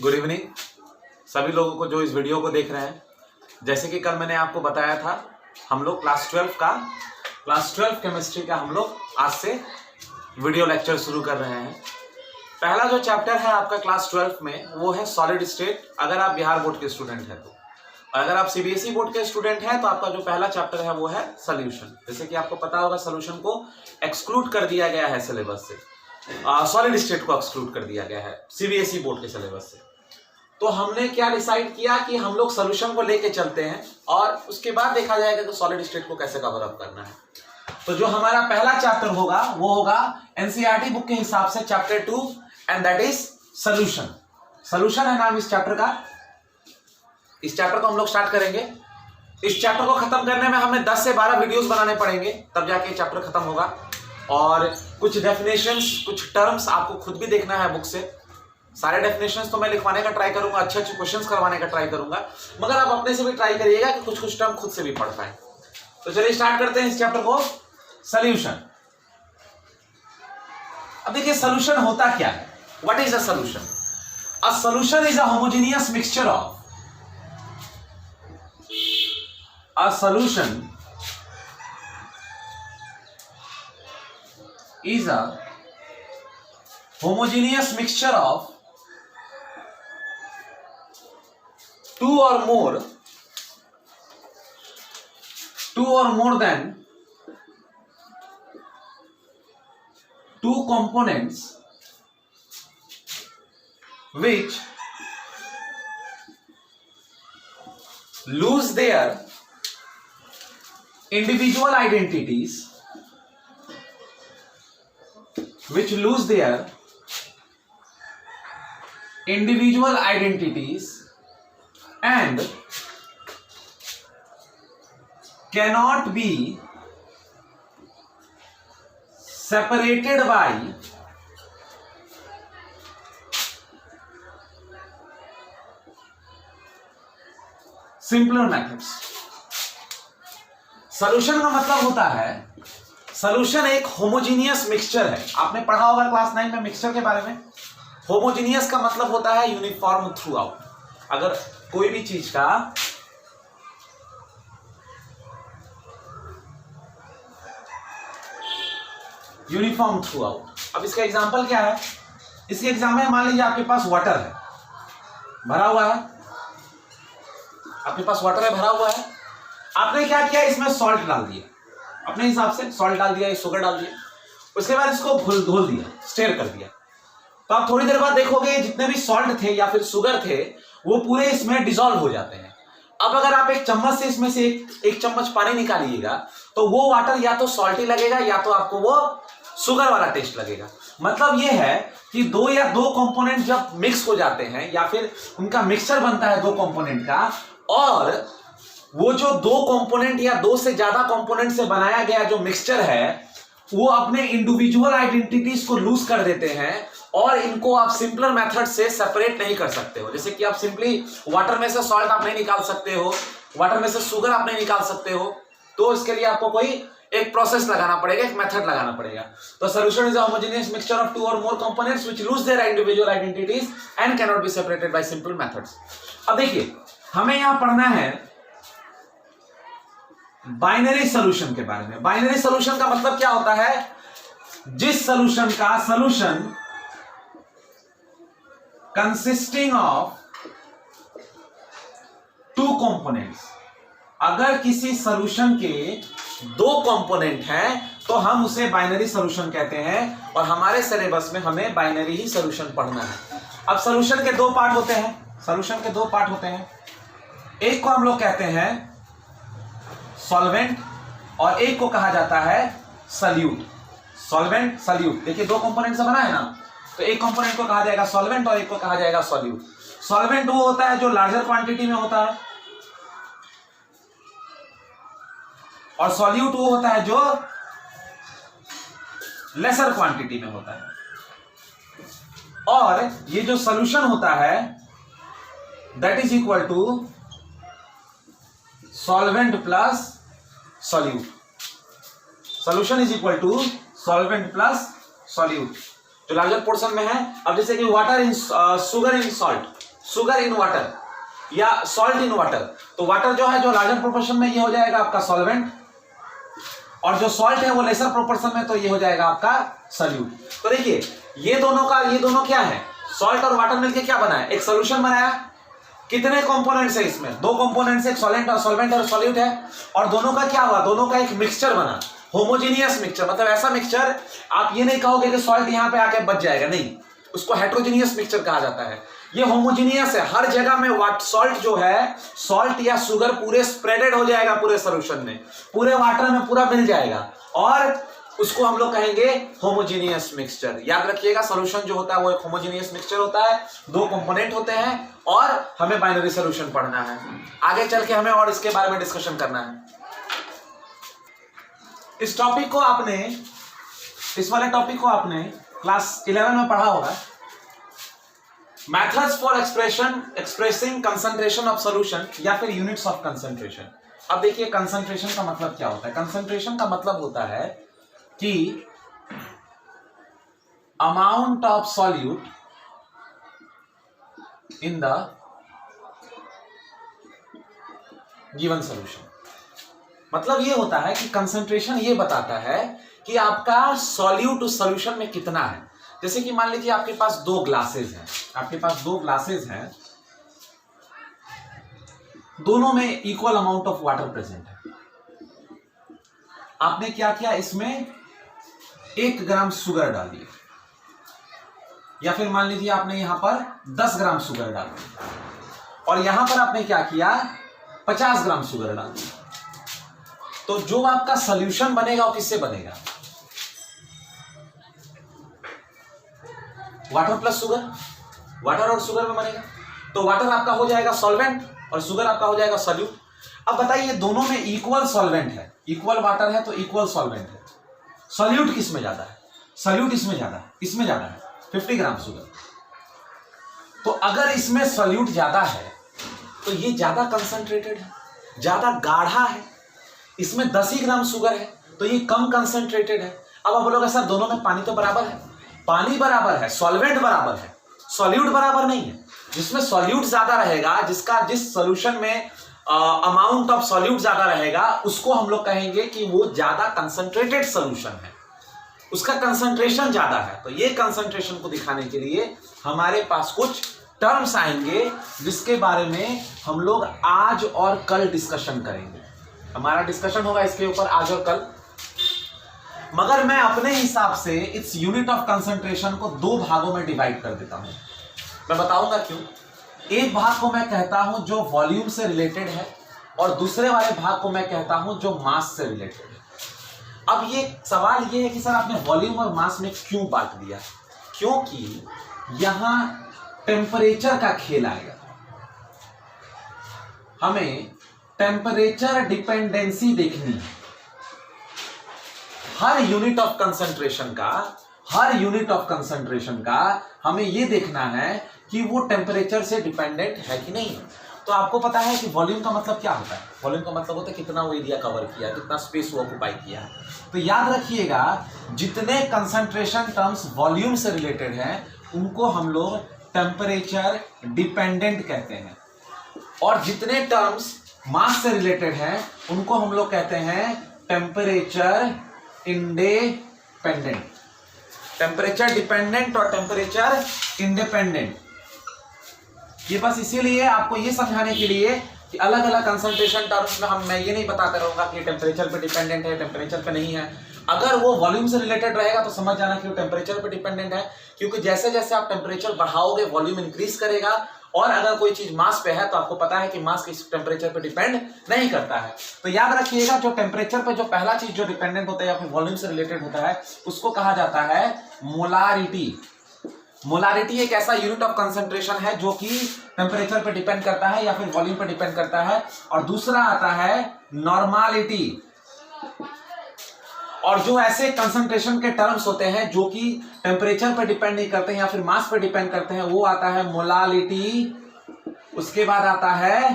Good evening सभी लोगों को जो इस वीडियो को देख रहे हैं। जैसे कि कल मैंने आपको बताया था, हम लोग क्लास 12 केमिस्ट्री का हम लोग आज से वीडियो लेक्चर शुरू कर रहे हैं। पहला जो चैप्टर है आपका क्लास 12 में वो है सॉलिड स्टेट, अगर आप बिहार बोर्ड के स्टूडेंट हैं तो। अगर आप सीबीएसई बोर्ड के स्टूडेंट हैं तो आपका जो पहला चैप्टर है वो है सोल्यूशन। जैसे कि आपको पता होगा सोल्यूशन को एक्सक्लूड कर दिया गया है सिलेबस से, सॉलिड स्टेट को एक्सक्लूड कर दिया गया है सीबीएसई बोर्ड के सिलेबस से। तो हमने क्या डिसाइड किया कि हम लोग सोल्यूशन को लेके चलते हैं और उसके बाद देखा जाएगा कि सॉलिड स्टेट को कैसे कवर अप करना है। तो जो हमारा पहला चैप्टर होगा वो होगा एनसीईआरटी बुक के हिसाब से chapter 2 and that is solution. Solution है नाम इस चैप्टर का। इस चैप्टर को हम लोग स्टार्ट करेंगे। इस चैप्टर को खत्म करने में हमें 10 से 12 वीडियोस बनाने पड़ेंगे, तब जाके चैप्टर खत्म होगा। और कुछ डेफिनेशंस, कुछ टर्म्स आपको खुद भी देखना है बुक से। सारे डेफिनेशंस तो मैं लिखवाने का ट्राई करूंगा, अच्छे अच्छे क्वेश्चंस करवाने का ट्राई करूंगा, मगर आप अपने से भी ट्राई करिएगा कि कुछ कुछ टर्म खुद से भी पढ़ पाए। तो चलिए स्टार्ट करते हैं इस चैप्टर को, सोल्यूशन। अब देखिए सोल्यूशन होता क्या है, what is a solution? A solution is a homogeneous mixture of, a solution is a homogeneous mixture of two or more than two components which lose their individual identities and cannot be separated by simpler methods। Solution का मतलब होता है, solution एक homogeneous mixture है। आपने पढ़ा होगा class 9 में मिक्सचर के बारे में। होमोजीनियस का मतलब होता है यूनिफॉर्म थ्रू आउट। अगर कोई भी चीज का यूनिफॉर्म थ्रू आउट। अब इसका एग्जांपल क्या है? इसके एग्जांपल में मान लीजिए आपके पास वाटर है, भरा हुआ है, आपके पास वाटर है, भरा हुआ है। आपने क्या किया, इसमें सॉल्ट डाल दिया, अपने हिसाब से सॉल्ट डाल दिया, शुगर डाल दिया, उसके बाद इसको धुल दिया, स्टेयर कर दिया। तो आप थोड़ी देर बाद देखोगे जितने भी सॉल्ट थे या फिर शुगर थे वो पूरे इसमें डिसॉल्व हो जाते हैं। अब अगर आप एक चम्मच से इसमें से एक चम्मच पानी निकालिएगा तो वो वाटर या तो सॉल्टी लगेगा या तो आपको वो शुगर वाला टेस्ट लगेगा। मतलब ये है कि दो कंपोनेंट जब मिक्स हो जाते हैं या फिर उनका मिक्सचर बनता है दो कंपोनेंट का, और वो जो दो कंपोनेंट या दो से ज्यादा कंपोनेंट से बनाया गया जो मिक्सचर है वो अपने इंडिविजुअल आइडेंटिटीज को लूज कर देते हैं और इनको आप सिंपलर मेथड से सेपरेट नहीं कर सकते हो। जैसे कि आप सिंपली वाटर में से सॉल्ट आप नहीं निकाल सकते हो, वाटर में से शुगर आप नहीं निकाल सकते हो, तो इसके लिए आपको कोई एक प्रोसेस लगाना पड़ेगा, एक मेथड लगाना पड़ेगा। तो solution is a homogeneous mixture of two or more components which lose their individual identities and can not be separated by simple methods. अब देखिए हमें यहां पढ़ना है बाइनरी सॉल्यूशन के बारे में। बाइनरी सॉल्यूशन का मतलब क्या होता है? जिस सॉल्यूशन का solution consisting of two components. अगर किसी सॉल्यूशन के दो कंपोनेंट हैं तो हम उसे बाइनरी सॉल्यूशन कहते हैं, और हमारे सिलेबस में हमें बाइनरी ही सॉल्यूशन पढ़ना है। अब सॉल्यूशन के दो पार्ट होते हैं, सॉल्यूशन के दो पार्ट होते हैं। एक को हम लोग कहते हैं सॉल्वेंट और एक को कहा जाता है सॉल्यूट। सॉल्वेंट सॉल्यूट, देखिए दो कंपोनेंट से बना है ना, तो एक कंपोनेंट को कहा जाएगा सॉल्वेंट और एक को कहा जाएगा सॉल्यूट। सॉल्वेंट वो होता है जो लार्जर क्वांटिटी में होता है, और सॉल्यूट वो होता है जो लेसर क्वांटिटी में होता है। और ये जो सॉल्यूशन होता है that is equal to solvent plus solute. Solution is equal to solvent plus solute, जो लार्जर पोर्शन में है। अब जैसे कि water in sugar in salt, sugar in water या सॉल्ट इन वाटर, तो वाटर जो है जो लार्जर प्रोपोर्शन में ये हो जाएगा आपका सॉल्वेंट, और जो सॉल्ट है वो लेसर प्रोपोर्शन में, तो ये हो जाएगा आपका सॉल्यूट। तो देखिए ये दोनों क्या है, सॉल्ट और वाटर मिलके क्या बनाया, एक सॉल्यूशन बनाया। कितने कंपोनेंट्स है इसमें, दो कंपोनेंट्स, एक सॉल्वेंट और सॉल्यूट है, और दोनों का क्या हुआ, दोनों का एक मिक्सचर बना, होमोजीनियस मिक्सचर। मतलब ऐसा मिक्सचर आप ये नहीं कहोगे कि सॉल्ट यहां पे आके बच जाएगा, नहीं, उसको हेट्रोजीनियस मिक्सचर कहा जाता है। ये होमोजीनियस है, हर जगह में सॉल्ट जो है, सॉल्ट या शुगर पूरे स्प्रेडेड हो जाएगा पूरे सॉल्यूशन में, पूरे वाटर में पूरा मिल जाएगा, और उसको हम लोग कहेंगे होमोजीनियस मिक्सचर। याद रखिएगा सॉल्यूशन जो होता है वो एक होमोजीनियस मिक्सचर होता है, दो कंपोनेंट होते हैं, और हमें बाइनरी सॉल्यूशन पढ़ना है। आगे चल के हमें और इसके बारे में डिस्कशन करना है। इस वाले टॉपिक को आपने क्लास 11 में पढ़ा होगा, methods for expressing concentration of solution, या फिर यूनिट्स ऑफ कंसंट्रेशन। अब देखिए कंसंट्रेशन का मतलब क्या होता है। कंसंट्रेशन का मतलब होता है कि amount of solute in the given solution. मतलब ये होता है कि कंसंट्रेशन ये बताता है कि आपका सॉल्यूट उस सॉल्यूशन में कितना है। जैसे कि मान लीजिए आपके पास दो ग्लासेस हैं, दोनों में equal amount of water present है। आपने क्या किया, इसमें 1 ग्राम शुगर डाल दिया, या फिर मान लीजिए आपने यहां पर 10 ग्राम शुगर डाल दिया, और यहां पर आपने क्या किया, 50 ग्राम शुगर डाल दिया। तो जो आपका सॉल्यूशन बनेगा वो किससे बनेगा, वाटर प्लस शुगर, वाटर और शुगर में बनेगा। तो वाटर आपका हो जाएगा सॉल्वेंट और शुगर आपका हो जाएगा सॉल्यूट। अब बताइए दोनों में इक्वल सॉल्वेंट है, इक्वल वाटर है तो इक्वल सॉल्वेंट है, सॉल्यूट किस में ज्यादा है, सॉल्यूट इसमें ज्यादा है 50 ग्राम शुगर। तो अगर इसमें सॉल्यूट ज्यादा है तो ये ज्यादा कंसंट्रेटेड है, ज्यादा गाढ़ा है। इसमें 10 ही ग्राम शुगर है तो ये कम कंसंट्रेटेड है। अब आप बोलोगे सर दोनों में पानी तो बराबर है, पानी बराबर है, सॉल्वेंट बराबर है, सॉल्यूट बराबर नहीं है। जिसमें सॉल्यूट ज्यादा रहेगा, जिस सॉल्यूशन में अमाउंट ऑफ सॉल्यूट ज्यादा रहेगा, उसको हम लोग कहेंगे कि वो ज्यादा कंसंट्रेटेड सॉल्यूशन है, उसका कंसंट्रेशन ज्यादा है। तो ये कंसंट्रेशन को दिखाने के लिए हमारे पास कुछ टर्म्स आएंगे जिसके बारे में हम लोग आज और कल डिस्कशन करेंगे। हमारा डिस्कशन होगा इसके ऊपर आज और कल, मगर मैं अपने हिसाब से इस यूनिट ऑफ कंसंट्रेशन को 2 भागों में डिवाइड कर देता हूं। मैं बताऊंगा क्यों। एक भाग को मैं कहता हूं जो वॉल्यूम से रिलेटेड है, और दूसरे वाले भाग को मैं कहता हूं जो मास से रिलेटेड है। अब ये सवाल ये है कि सर आपने वॉल्यूम और मास में क्यों बांट दिया, क्योंकि यहां टेम्परेचर का खेल आएगा। हमें टेम्परेचर डिपेंडेंसी देखनी है हर यूनिट ऑफ कंसंट्रेशन का हमें यह देखना है कि वो टेम्परेचर से डिपेंडेंट है कि नहीं। तो आपको पता है कि वॉल्यूम का मतलब क्या होता है, वॉल्यूम का मतलब होता है कितना वो एरिया कवर किया, कितना स्पेस वो ऑक्युपाई किया। तो याद रखिएगा जितने कंसंट्रेशन टर्म्स वॉल्यूम से रिलेटेड हैं उनको हम लोग टेम्परेचर डिपेंडेंट कहते हैं, और जितने टर्म्स मास से रिलेटेड हैं उनको हम लोग कहते हैं टेम्परेचर इंडिपेंडेंट। टेम्परेचर डिपेंडेंट और टेम्परेचर इंडिपेंडेंट, ये बस इसीलिए आपको ये समझाने के लिए कि अलग अलग कंसंट्रेशन टर्म्स में मैं ये नहीं बताता रहूंगा कि टेम्परेचर पे डिपेंडेंट है, टेम्परेचर पे नहीं है। अगर वो वॉल्यूम से रिलेटेड रहेगा तो समझ जाना कि वो टेम्परेचर पे डिपेंडेंट है, क्योंकि जैसे जैसे आप टेम्परेचर बढ़ाओगे वॉल्यूम इंक्रीज करेगा। और अगर कोई चीज मास पे है तो आपको पता है कि मास किस टेम्परेचर पे डिपेंड नहीं करता है। तो याद रखिएगा जो टेम्परेचर पे जो पहला चीज जो डिपेंडेंट होता है या फिर वॉल्यूम से रिलेटेड होता है उसको कहा जाता है मोलारिटी। मोलारिटी एक ऐसा यूनिट ऑफ कंसंट्रेशन है जो कि टेम्परेचर पे डिपेंड करता है या फिर वॉल्यूम पे डिपेंड करता है। और दूसरा आता है नॉर्मालिटी। और जो ऐसे कंसंट्रेशन के टर्म्स होते हैं जो कि टेम्परेचर पे डिपेंड नहीं करते हैं या फिर मास पे डिपेंड करते हैं वो आता है मोलालिटी। उसके बाद आता है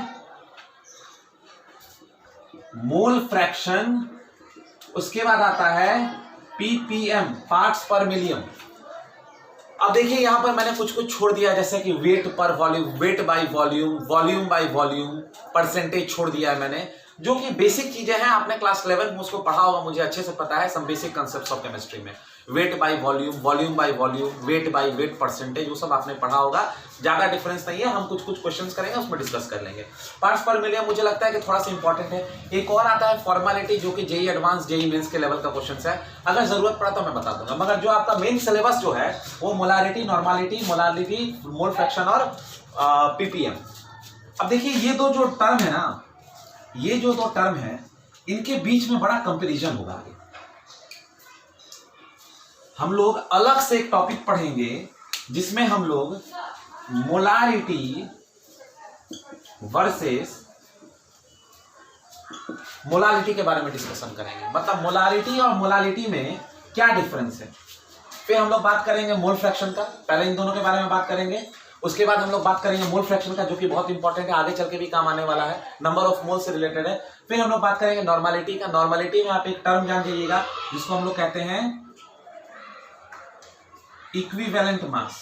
मोल फ्रैक्शन। उसके बाद आता है पीपीएम, पार्ट्स पर मिलियन। अब देखिए यहां पर मैंने कुछ कुछ छोड़ दिया, जैसे कि वेट पर volume, weight by volume, volume by volume, percentage छोड़ दिया है मैंने, जो कि बेसिक चीजें हैं। आपने क्लास 11 में उसको पढ़ा होगा, मुझे अच्छे से पता है, some basic concepts of chemistry में। Weight by volume, volume by volume, weight by weight, percentage, वो सब आपने पढ़ा होगा। ज्यादा डिफरेंस नहीं है, हम कुछ कुछ क्वेश्चंस करेंगे, उसमें डिस्कस कर लेंगे। पार्ट्स पर मिलियन मुझे लगता है कि थोड़ा सा इंपॉर्टेंट है। एक और आता है फॉर्मेलिटी, जो कि जेई एडवांस, जेई मेंस के लेवल का क्वेश्चन है। अगर जरूरत पड़ा तो मैं बता दूंगा, मगर जो आपका मेन सिलेबस जो है वो molarity, normality, molarity, mole fraction और पीपीएम। अब देखिए ये दो जो टर्म है ना, ये जो दो टर्म है, इनके बीच में बड़ा कंपैरिजन होगा आगे। हम लोग अलग से एक टॉपिक पढ़ेंगे जिसमें हम लोग मोलारिटी वर्सेस मोलालिटी के बारे में डिस्कशन करेंगे। मतलब मोलारिटी और मोलालिटी में क्या डिफरेंस है। फिर हम लोग बात करेंगे मोल फ्रैक्शन का, पहले इन दोनों के बारे में बात करेंगे। उसके बाद हम लोग बात करेंगे मोल फ्रैक्शन का, जो कि बहुत इंपॉर्टेंट है, आगे चल के भी काम आने वाला है, नंबर ऑफ मोल से रिलेटेड है। फिर हम लोग बात करेंगे नॉर्मालिटी का। नॉर्मालिटी में आप एक टर्म जान जाइएगा जिसको हम लोग कहते हैं इक्विवेलेंट मास।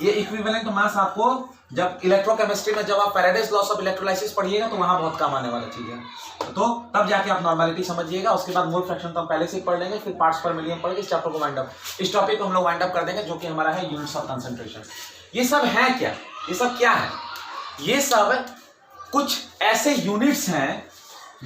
ये इक्विवेलेंट मास आपको जब इलेक्ट्रोकेमिस्ट्री में, जब आप फैराडेज लॉस ऑफ इलेक्ट्रोलाइसिस पढ़िएगा तो वहां बहुत काम आने वाला चीज है, तो तब जाके आप नॉर्मालिटी समझिएगा। उसके बाद मोल फ्रैक्शन तो हम पहले से ही पढ़ लेंगे, फिर पार्ट्स पर मिलियन पढ़ के इस चैप्टर को वाइंड अप, इस टॉपिक को हम लोग वाइंड अप कर देंगे, जो कि हमारा है यूनिट्स ऑफ कंसंट्रेशन। ये सब है क्या, ये सब क्या है? ये सब कुछ ऐसे यूनिट्स हैं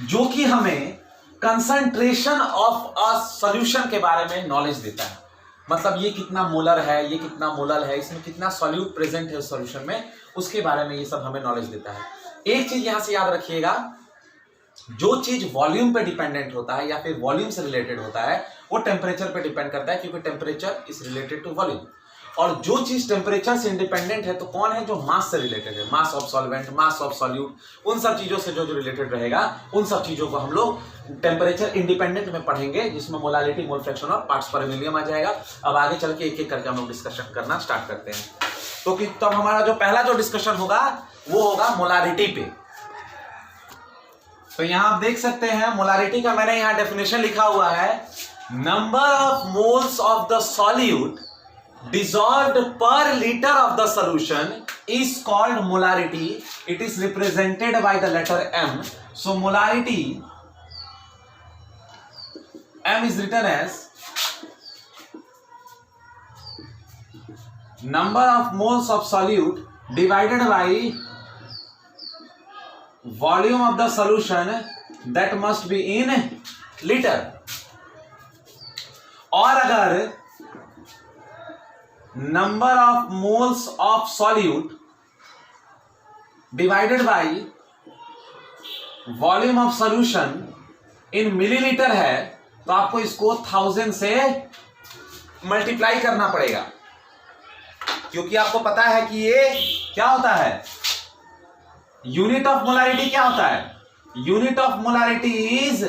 जो कि हमें कंसंट्रेशन ऑफ अ सॉल्यूशन के बारे में नॉलेज देता है। मतलब ये कितना मोलर है, ये कितना मोलर है, इसमें कितना सॉल्यूट प्रेजेंट है उस सॉल्यूशन में, उसके बारे में ये सब हमें नॉलेज देता है। एक चीज यहां से याद रखिएगा, जो चीज वॉल्यूम पे डिपेंडेंट होता है या फिर वॉल्यूम से रिलेटेड होता है वो टेम्परेचर पे डिपेंड करता है, क्योंकि temperature is related to volume. और जो चीज टेम्परेचर से इंडिपेंडेंट है तो कौन है, जो मास से रिलेटेड है, mass of solvent, mass of solute, उन सब चीजों से जो रिलेटेड रहेगा, उन सब चीजों को हम लोग टेम्परेचर इंडिपेंडेंट में पढ़ेंगे, जिसमें मोलालिटी, मोल फ्रैक्शन और पार्ट्स पर मिलियन आ जाएगा। अब आगे चल के एक एक करके हम लोग डिस्कशन करना स्टार्ट करते हैं। तो कि तब हमारा जो पहला जो डिस्कशन होगा वो होगा मोलारिटी पे। तो यहां आप देख सकते हैं मोलारिटी का मैंने यहां डेफिनेशन लिखा हुआ है, number of moles of the solute dissolved per liter of the solution is called molarity. It is represented by the letter M. So molarity M is written as number of moles of solute divided by volume of the solution that must be in liter. और अगर number of moles of solute divided by volume of solution in millilitre है तो आपको इसको 1000 से multiply करना पड़ेगा, क्योंकि आपको पता है कि ये क्या होता है, यूनिट ऑफ मोलारिटी क्या होता है, unit of molarity is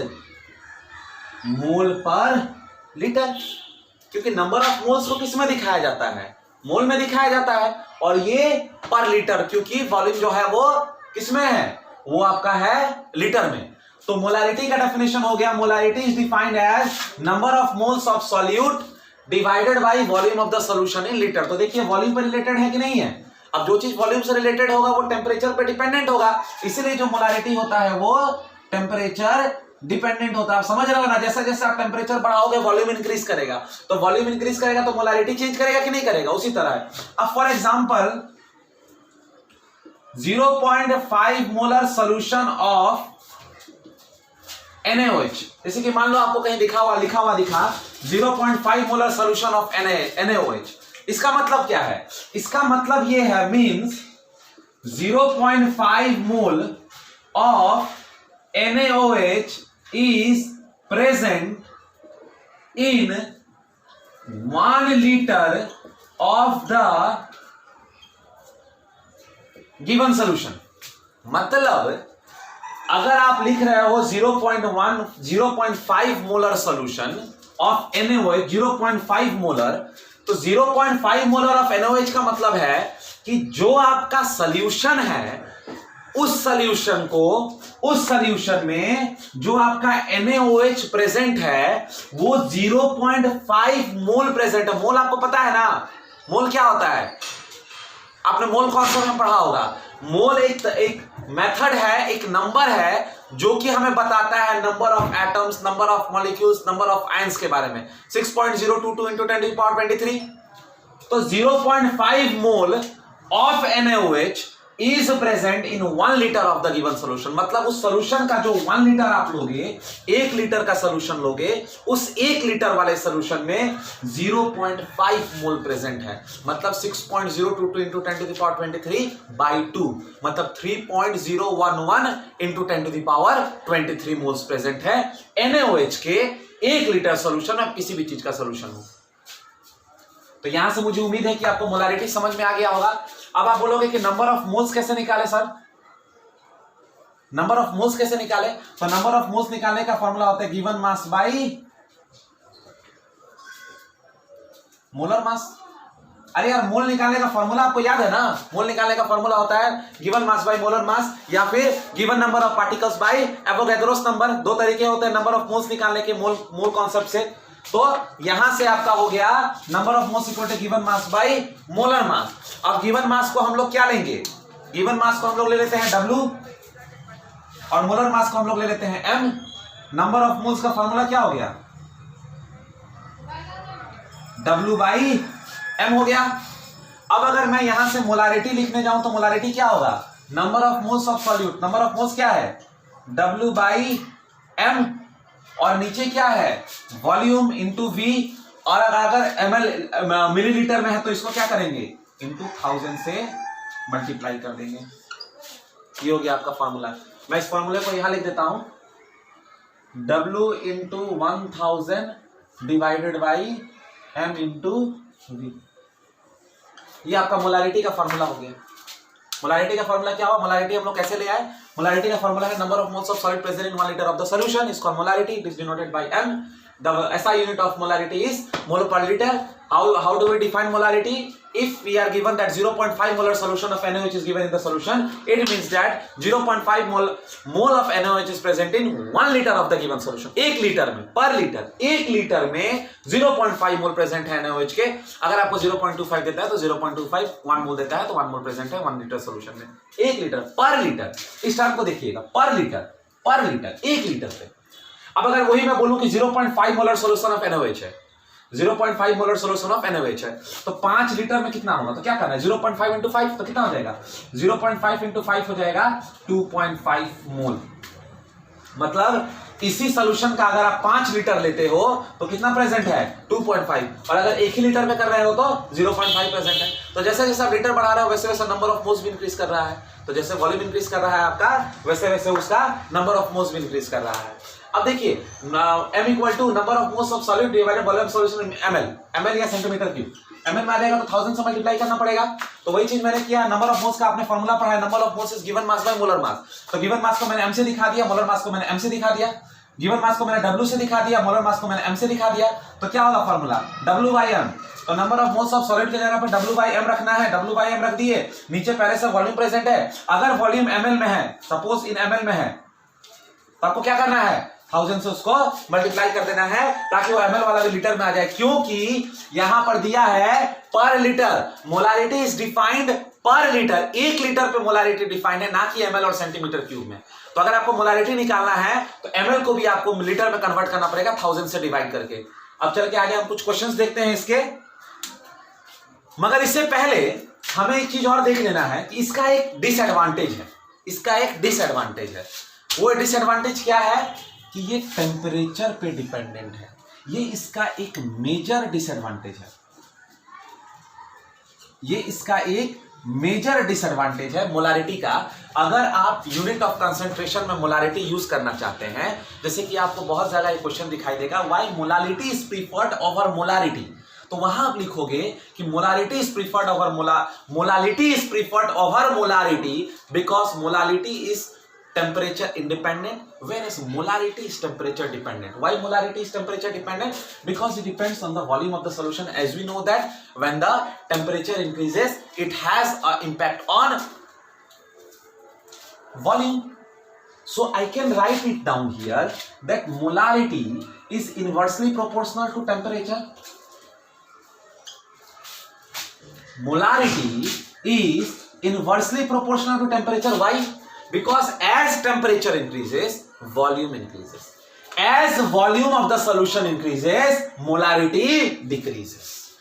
mole पर लीटर, क्योंकि नंबर ऑफ मोल्स को किस में दिखाया जाता है, मोल में दिखाया जाता है, और ये पर लीटर, क्योंकि वॉल्यूम जो है वो किस में है, वो आपका है लीटर में। तो मोलारिटी का डेफिनेशन हो गया, molarity is defined as number of moles of solute divided by volume of the solution in litre. तो देखिए वॉल्यूम पे रिलेटेड है कि नहीं है। अब जो चीज वॉल्यूम से रिलेटेड होगा वो टेम्परेचर पे डिपेंडेंट होगा, इसीलिए जो मोलारिटी होता है वो टेम्परेचर डिपेंडेंट होता है। समझ रहे हो ना, जैसा जैसा आप टेम्परेचर बढ़ाओगे वॉल्यूम इंक्रीज करेगा, तो वॉल्यूम इंक्रीज करेगा तो मोलारिटी चेंज करेगा कि नहीं करेगा, उसी तरह है। अब for example 0.5 molar solution of NaOH, जैसे कि मान लो आपको कहीं लिखा हुआ दिखा 0.5 मोलर सॉल्यूशन ऑफ NaOH। इसका मतलब क्या है, इसका मतलब ये है, means 0.5 mole of NaOH is present in 1 liter of the given solution। मतलब अगर आप लिख रहे हो 0.5 molar solution of NaOH 0.5 molar, तो 0.5 मोलर ऑफ NaOH का मतलब है कि जो आपका सॉल्यूशन है उस सॉल्यूशन में जो आपका NaOH प्रेजेंट है वो 0.5 मोल प्रेजेंट है। मोल आपको पता है ना, मोल क्या होता है? आपने मोल कॉन्सेप्ट में पढ़ा होगा। मोल एक मेथड है, एक नंबर है जो कि हमें बताता है number of atoms, number of molecules, number of ions के बारे में। 6.022 इंटू 10⁻23। तो 0.5 mole of NaOH is present in 1 litre of the given solution. मतलब उस सोल्यूशन का जो 1 लीटर आप लोगे, 1 लीटर का सोल्यूशन लोगे, उस 1 लीटर वाले सोल्यूशन में 0.5 मोल प्रेजेंट है। मतलब 6.022 इंटू 10⁻23/2, मतलब 3.011 इंटू 10⁻23 मोल्स प्रेजेंट है NaOH के 1 लीटर सोल्यूशन में, किसी भी चीज का सोल्यूशन हो। तो यहां से मुझे उम्मीद है कि आपको मोलारिटी समझ में आ गया होगा। अब आप बोलोगे कि नंबर ऑफ मोल्स कैसे निकाले सर? नंबर ऑफ मोल्स कैसे निकाले? तो नंबर ऑफ मोल्स निकालने का फॉर्मूला होता है गिवन मास बाई मोलर मास। अरे यार, मोल निकालने का फॉर्मूला आपको याद है ना? मोल निकालने का फॉर्मूला होता है गिवन मास बाई मोलर मास, या फिर given number of particles by Avogadro's number. दो तरीके होते हैं नंबर ऑफ मोल्स निकालने के मोल कॉन्सेप्ट से। तो यहां से आपका हो गया number of moles equal to given mass by molar mass. अब गिवन मास को हम लोग क्या लेंगे? गिवन मास को हम लोग ले लेते हैं W, और मोलर मास को हम लोग ले लेते हैं M। नंबर ऑफ मोल्स का फॉर्मूला क्या हो गया? W/M हो गया। अब अगर मैं यहां से मोलारिटी लिखने जाऊं तो मोलारिटी क्या होगा? Number of moles of solute. Number of moles क्या है? W/M, और नीचे क्या है? वॉल्यूम इंटू V, और अगर ml मिलीलीटर में है तो इसको क्या करेंगे? इंटू 1000 से मल्टीप्लाई कर देंगे। ये हो गया आपका फॉर्मूला। मैं इस फॉर्मूले को यहां लिख देता हूं, W into 1000 divided by M into V। ये आपका मोलारिटी का फॉर्मूला हो गया। मोलारिटी का फॉर्मूला क्या हुआ? मोलारिटी हम लोग कैसे ले आए? मोलारिटी का फॉर्मूला है number of moles of solid present in 1 litre of the solution is called molarity. It is denoted by M। The SI unit of molarity is mole per liter. How do we define molarity? If we are given that 0.5 molar solution of NaOH is given in the solution, it means that 0.5 mole of NaOH is present in 1 liter of the given solution. 1 litre में, per litre, 1 litre में 0.5 मोल present है NaOH के। अगर आपको 0.25 देता है तो 0.25 1 मोल देता है तो 1 मोल प्रेजेंट है 1 लीटर सोल्यूशन में। 1 लीटर पर लीटर, इस टर्म को देखिएगा, पर लीटर 1 लीटर पे। अब अगर वही मैं बोलूं कि 0.5 मोलर सोल्यूशन ऑफ NaOH है, 0.5 मोलर सोल्यूशन ऑफ NaOH है, तो 5 लीटर में कितना होगा? तो क्या करना है? 0.5 इंटू 5 तो कितना हो जाएगा? 0.5 इंटू 5 हो जाएगा 2.5 मोल। मतलब इसी सोल्यूशन का अगर आप 5 लीटर लेते हो तो कितना प्रेजेंट है? 2.5, और अगर 1 ही लीटर में कर रहे हो तो 0.5 प्रेजेंट है। तो जैसे जैसे आप लीटर बढ़ा रहे हो वैसे वैसे नंबर ऑफ मोल्स भी इंक्रीज कर रहा है। तो जैसे वॉल्यूम इंक्रीज कर रहा है आपका, वैसे वैसे उसका नंबर ऑफ मोल्स भी इंक्रीज कर रहा है। अब देखिए, M equal to number of moles of solid divided volume solution in ml या सेंटीमीटर क्यूब। ml में आ जाएगा तो 1000 से मल्टीप्लाई करना पड़ेगा। तो वही चीज मैंने किया। नंबर ऑफ मोल्स का आपने फॉर्मूला पढ़ा है, number of moles is given mass by molar मास। तो गिवन मास को मैंने M से दिखा दिया, मोलर मास को मैंने M से दिखा दिया। गिवन मास को मैंने W से दिखा दिया, मोलर मास को मैंने M से दिखा दिया। तो क्या होगा फॉर्मूला? W/M। तो number of moles of solid की जगह पे W/M रखना है, W/M रख दिए। नीचे पहले से वॉल्यूम प्रेजेंट है। अगर वॉल्यूम ml में है, सपोज इन ml में है, तो आपको क्या करना है? 1000 से उसको मल्टीप्लाई कर देना है ताकि वो ml वाला भी लीटर में आ जाए, क्योंकि यहां पर दिया है पर लीटर। मोलारिटी इज डिफाइंड पर लीटर। 1 लीटर पे मोलारिटी डिफाइंड है, ना कि ml और सेंटीमीटर क्यूब में। तो अगर आपको मोलारिटी निकालना है तो ml को भी आपको लीटर में कन्वर्ट करना पड़ेगा 1000 से डिवाइड करके। अब चल के आगे हम कुछ क्वेश्चंस देखते हैं इसके, मगर इससे पहले हमें एक चीज और देख लेना है कि इसका एक डिसएडवांटेज है। इसका एक डिसएडवांटेज है। वो डिसएडवांटेज क्या है कि ये टेम्परेचर पे डिपेंडेंट है। ये इसका एक मेजर डिसएडवांटेज है। ये इसका एक मेजर डिसएडवांटेज है मोलारिटी का। अगर आप यूनिट ऑफ कंसंट्रेशन में मोलारिटी यूज करना चाहते हैं, जैसे कि आपको बहुत ज्यादा एक क्वेश्चन दिखाई देगा, why molarity is preferred over molarity, तो वहां आप लिखोगे कि molarity is preferred over molarity because molarity is temperature independent, whereas molarity is temperature dependent. Why molarity is temperature dependent? Because it depends on the volume of the solution. As we know that when the temperature increases, it has an impact on volume. So I can write it down here that molarity is inversely proportional to temperature. molarity is inversely proportional to temperature. Why? Because as temperature increases, volume increases. As volume of the solution increases, molarity decreases.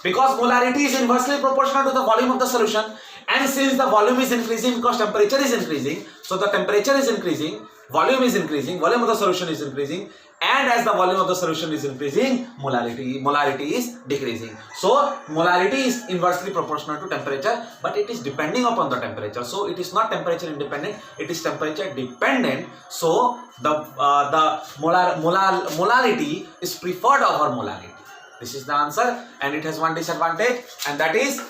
Because molarity is inversely proportional to the volume of the solution, and since the volume is increasing because temperature is increasing, so the temperature is increasing, volume is increasing, volume of the solution is increasing, and as the volume of the solution is increasing, molarity is decreasing. So molarity is inversely proportional to temperature, but it is depending upon the temperature. So it is not temperature independent, it is temperature dependent. So the molarity is preferred over molarity. This is the answer, and it has one disadvantage, and that is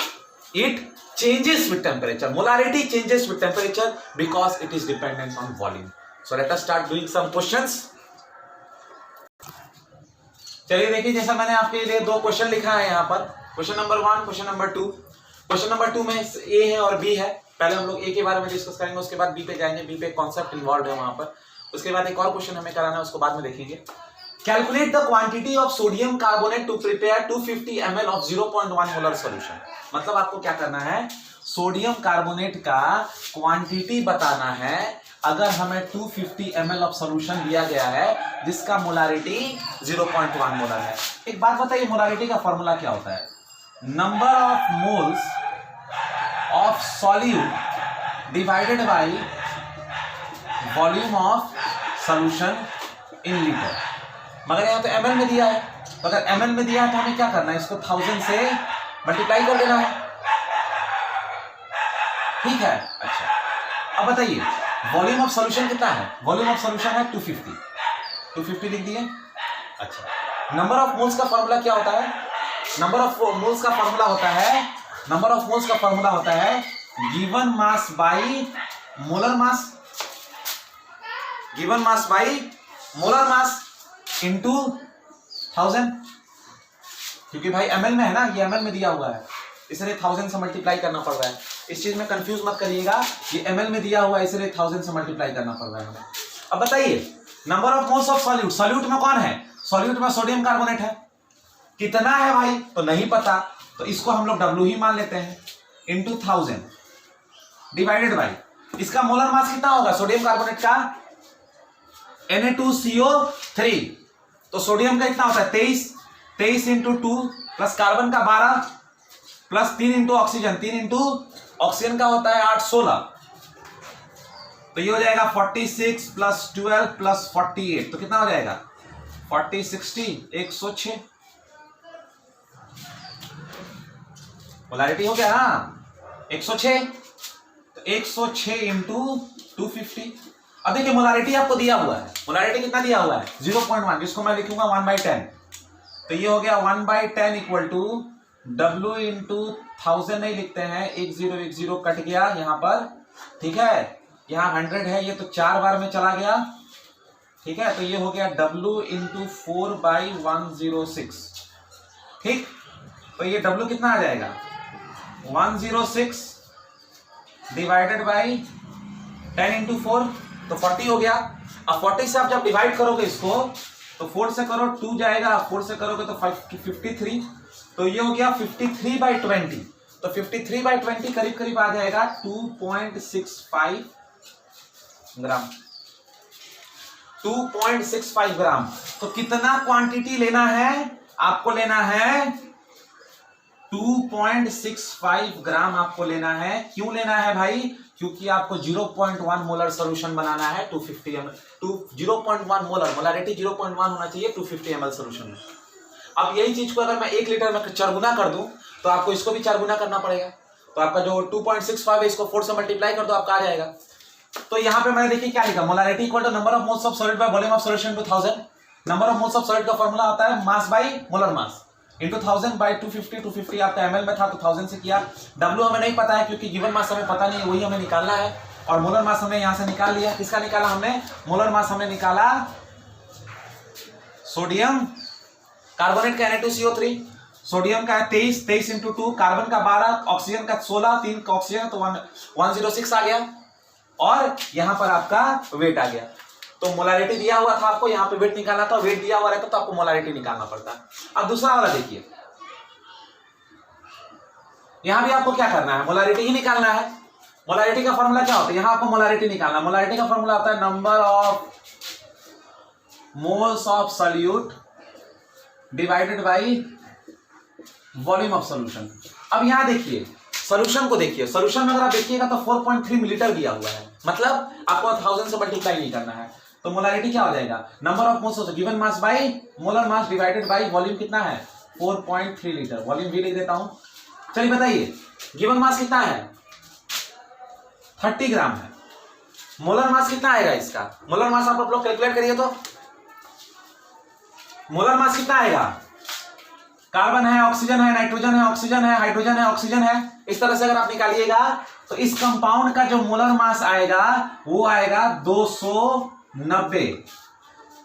it changes with temperature. Molarity changes with temperature because it is dependent on volume. So let us start doing some questions. चलिए देखिए, जैसा मैंने आपके लिए दो question लिखा है यहाँ पर, question number 1, question number 2. Question number 2 में ए है और बी है. पहले हम लोग ए के बारे में डिस्कस करेंगे, उसके बाद बी पे जाएंगे. बी पे कॉन्सेप्ट इन्वॉल्व है वहां पर. उसके बाद एक और क्वेश्चन हमें कराना है, उसको बाद में देखेंगे. Calculate the quantity of sodium carbonate to prepare 250 ml of 0.1 molar solution. मतलब आपको क्या करना है, सोडियम कार्बोनेट का क्वांटिटी बताना है. अगर हमें 250 ml ऑफ सॉल्यूशन दिया गया है जिसका मोलारिटी 0.1 मोलर है. एक बात बताइए, मोलारिटी का फॉर्मूला क्या होता है? Number of moles of solute divided by volume of solution in litre. मगर यहाँ तो ml में दिया है, तो अगर ml में दिया है तो हमें क्या करना है, इसको 1000 से मल्टीप्लाई कर देना है. ठीक है. अच्छा, अब बताइए वॉल्यूम ऑफ सॉल्यूशन कितना है? वॉल्यूम ऑफ सॉल्यूशन है 250 लिख दिए. अच्छा, नंबर ऑफ मोल्स का फॉर्मूला क्या होता है? नंबर ऑफ मोल्स का फॉर्मूला होता है given mass by molar mass, given mass by molar mass into 1000. क्योंकि भाई ml में है ना, ये ml में दिया हुआ है, इसलिए 1000 से मल्टीप्लाई करना पड़ रहा है. इस चीज में कंफ्यूज मत करिएगा, ये ml में दिया हुआ है इसलिए 1000 से मल्टीप्लाई करना पड़ रहा है हमें. अब बताइए number of moles of solute. Solute में कौन है? सॉल्यूट में सोडियम कार्बोनेट है. कितना है भाई तो नहीं पता, तो इसको हम लोग W ही मान लेते हैं. इंटू 1000 डिवाइडेड बाई इसका मोलर मास कितना होगा सोडियम कार्बोनेट का? Na2CO3. तो सोडियम का कितना होता है 23 इंटू 2 प्लस कार्बन का 12 plus 3 into oxygen, 3 into oxygen का होता है 8, 16. तो ये हो जाएगा 46 प्लस 12 प्लस 48. तो कितना हो जाएगा 40 60 106. पोलैरिटी हो गया ना 106. तो 106 इंटू 250. अब देखिए मोलारिटी आपको दिया हुआ है, मोलारिटी कितना दिया हुआ है 0.1, जिसको मैं लिखूंगा 1/10. तो ये हो गया 1/10 इक्वल टू W इंटू 1000 नहीं लिखते हैं, 1010 कट गया यहाँ पर. ठीक है, यहाँ 100 है, ये तो 4 बार में चला गया. ठीक है, तो ये हो गया W इंटू 4/106. ठीक, तो ये W कितना आ जाएगा 106 डिवाइडेड बाई 10 इंटू 4, तो 40 हो गया. अब 40 से आप जब डिवाइड करोगे इसको, तो 4 से करो 2 जाएगा, 4 से करोगे तो 53. तो ये हो गया 53/20. तो 53/20 करीब करीब आ जाएगा 2.65 ग्राम. 2.65 ग्राम. तो कितना क्वांटिटी लेना है आपको? लेना है 2.65 ग्राम आपको लेना है. क्यों लेना है भाई? क्योंकि आपको 0.1 मोलर सॉल्यूशन बनाना है 250 ml. 0.1 मोलर, मोलारिटी 0.1 होना चाहिए 250 ml सॉल्यूशन में. अब यही चीज को अगर मैं 1 लीटर में 4 गुना कर दूं तो आपको इसको भी 4 गुना करना पड़ेगा. तो आपका जो 2.65 है इसको 4 से मल्टीप्लाई कर दो, आपका आ जाएगा. तो यहाँ पे मैंने देखिए क्या लिखा, molarity equal to number of moles of solid by volume of solution to 1000. Number of moles of solid का फॉर्मूला होता है mass by molar mass into 1000 by 250 आपका ml में था तो 1000 से किया. W हमें नहीं पता है क्योंकि गिवन मास हमें पता नहीं है, वही हमें निकालना है. और मोलर मास हमने यहां से निकाल लिया. किसका निकाला हमने? मोलर मास हमने निकाला सोडियम कार्बोनेट का Na2CO3. सोडियम का है 23 इंटू 2, कार्बन का 12, ऑक्सीजन का 16, 3 का ऑक्सीजन तो 106 आ गया. और यहां पर आपका वेट आ गया. तो मोलारिटी दिया हुआ था आपको, यहाँ पे वेट निकालना था, वेट दिया हुआ रहता तो आपको मोलारिटी निकालना पड़ता. अब दूसरा वाला देखिए, यहां भी आपको क्या करना है, मोलारिटी ही निकालना है। मोलारिटी का फॉर्मूला क्या होता है, यहां आपको मोलारिटी निकालना है। मोलारिटी का फॉर्मूला होता है number of moles of solute divided by volume of solution. अब यहां देखिए सॉल्यूशन को देखिए, सॉल्यूशन में अगर आप देखिएगा तो 4.3 मिलीलीटर दिया हुआ है, मतलब आपको 1000 से मल्टीप्लाई नहीं करना है। तो मोलारिटी क्या हो जाएगा, number of moles given mass by molar mass divided by volume कितना है 4.3 लीटर। वॉल्यूम भी लिख देता हूं। चलिए बताइए गिवन मास कितना है 30 ग्राम है। मोलर मास कितना आएगा इसका, मोलर मास आप लोग कैलकुलेट करिए तो मोलर मास कितना आएगा, कार्बन है, ऑक्सीजन है, नाइट्रोजन है, ऑक्सीजन है, हाइड्रोजन है, ऑक्सीजन है, इस तरह से अगर आप निकालिएगा तो इस कंपाउंड का जो मोलर मास आएगा वो आएगा 290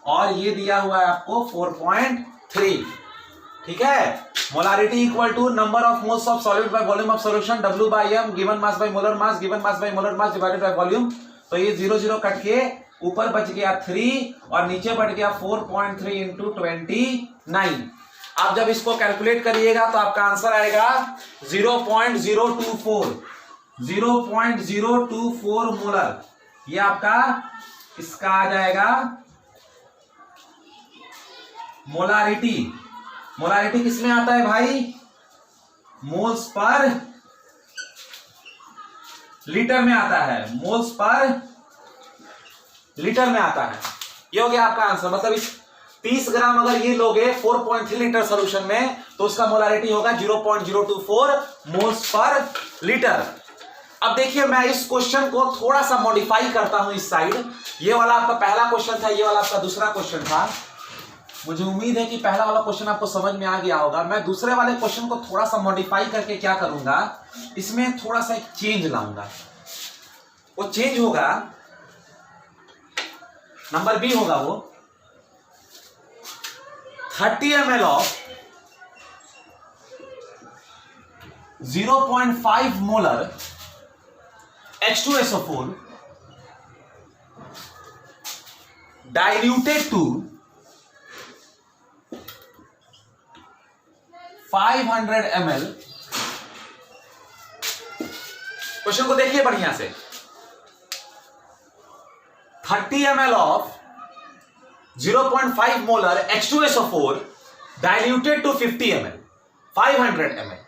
और ये दिया हुआ है आपको 4.3। ठीक है, molarity equal to number of moles of solid by volume of solution W by m given mass by molar mass given mass by molar mass divided by volume. तो ये 0 0 कट के ऊपर बच गया 3 और नीचे बढ़ गया 4.3 इंटू 29। आप जब इसको कैलकुलेट करिएगा तो आपका आंसर आएगा 0.024 मोलर। ये आपका इसका आ जाएगा मोलारिटी। मोलारिटी किसमें आता है भाई, मोल्स पर लीटर में आता है, मोल्स पर लीटर में आता है। ये हो गया आपका आंसर। मतलब इस 30 ग्राम अगर ये लोगे 4.3 लीटर सॉल्यूशन में तो उसका मोलारिटी होगा 0.024 मोल्स पर लीटर। अब देखिए मैं इस क्वेश्चन को थोड़ा सा मॉडिफाई करता हूं इस साइड। ये वाला आपका पहला क्वेश्चन था, ये वाला आपका दूसरा क्वेश्चन था। मुझे उम्मीद है कि पहला वाला क्वेश्चन आपको समझ में आ गया होगा। मैं दूसरे वाले क्वेश्चन को थोड़ा सा मॉडिफाई करके क्या करूंगा, इसमें थोड़ा सा एक चेंज लाऊंगा। वो चेंज होगा, नंबर बी होगा वो 30 ml of 0.5 molar H2SO4 diluted to 500 ml। Question को देखिए बढ़िया से। 30 ml of 0.5 molar H2SO4 diluted to 50 ml 500 ml।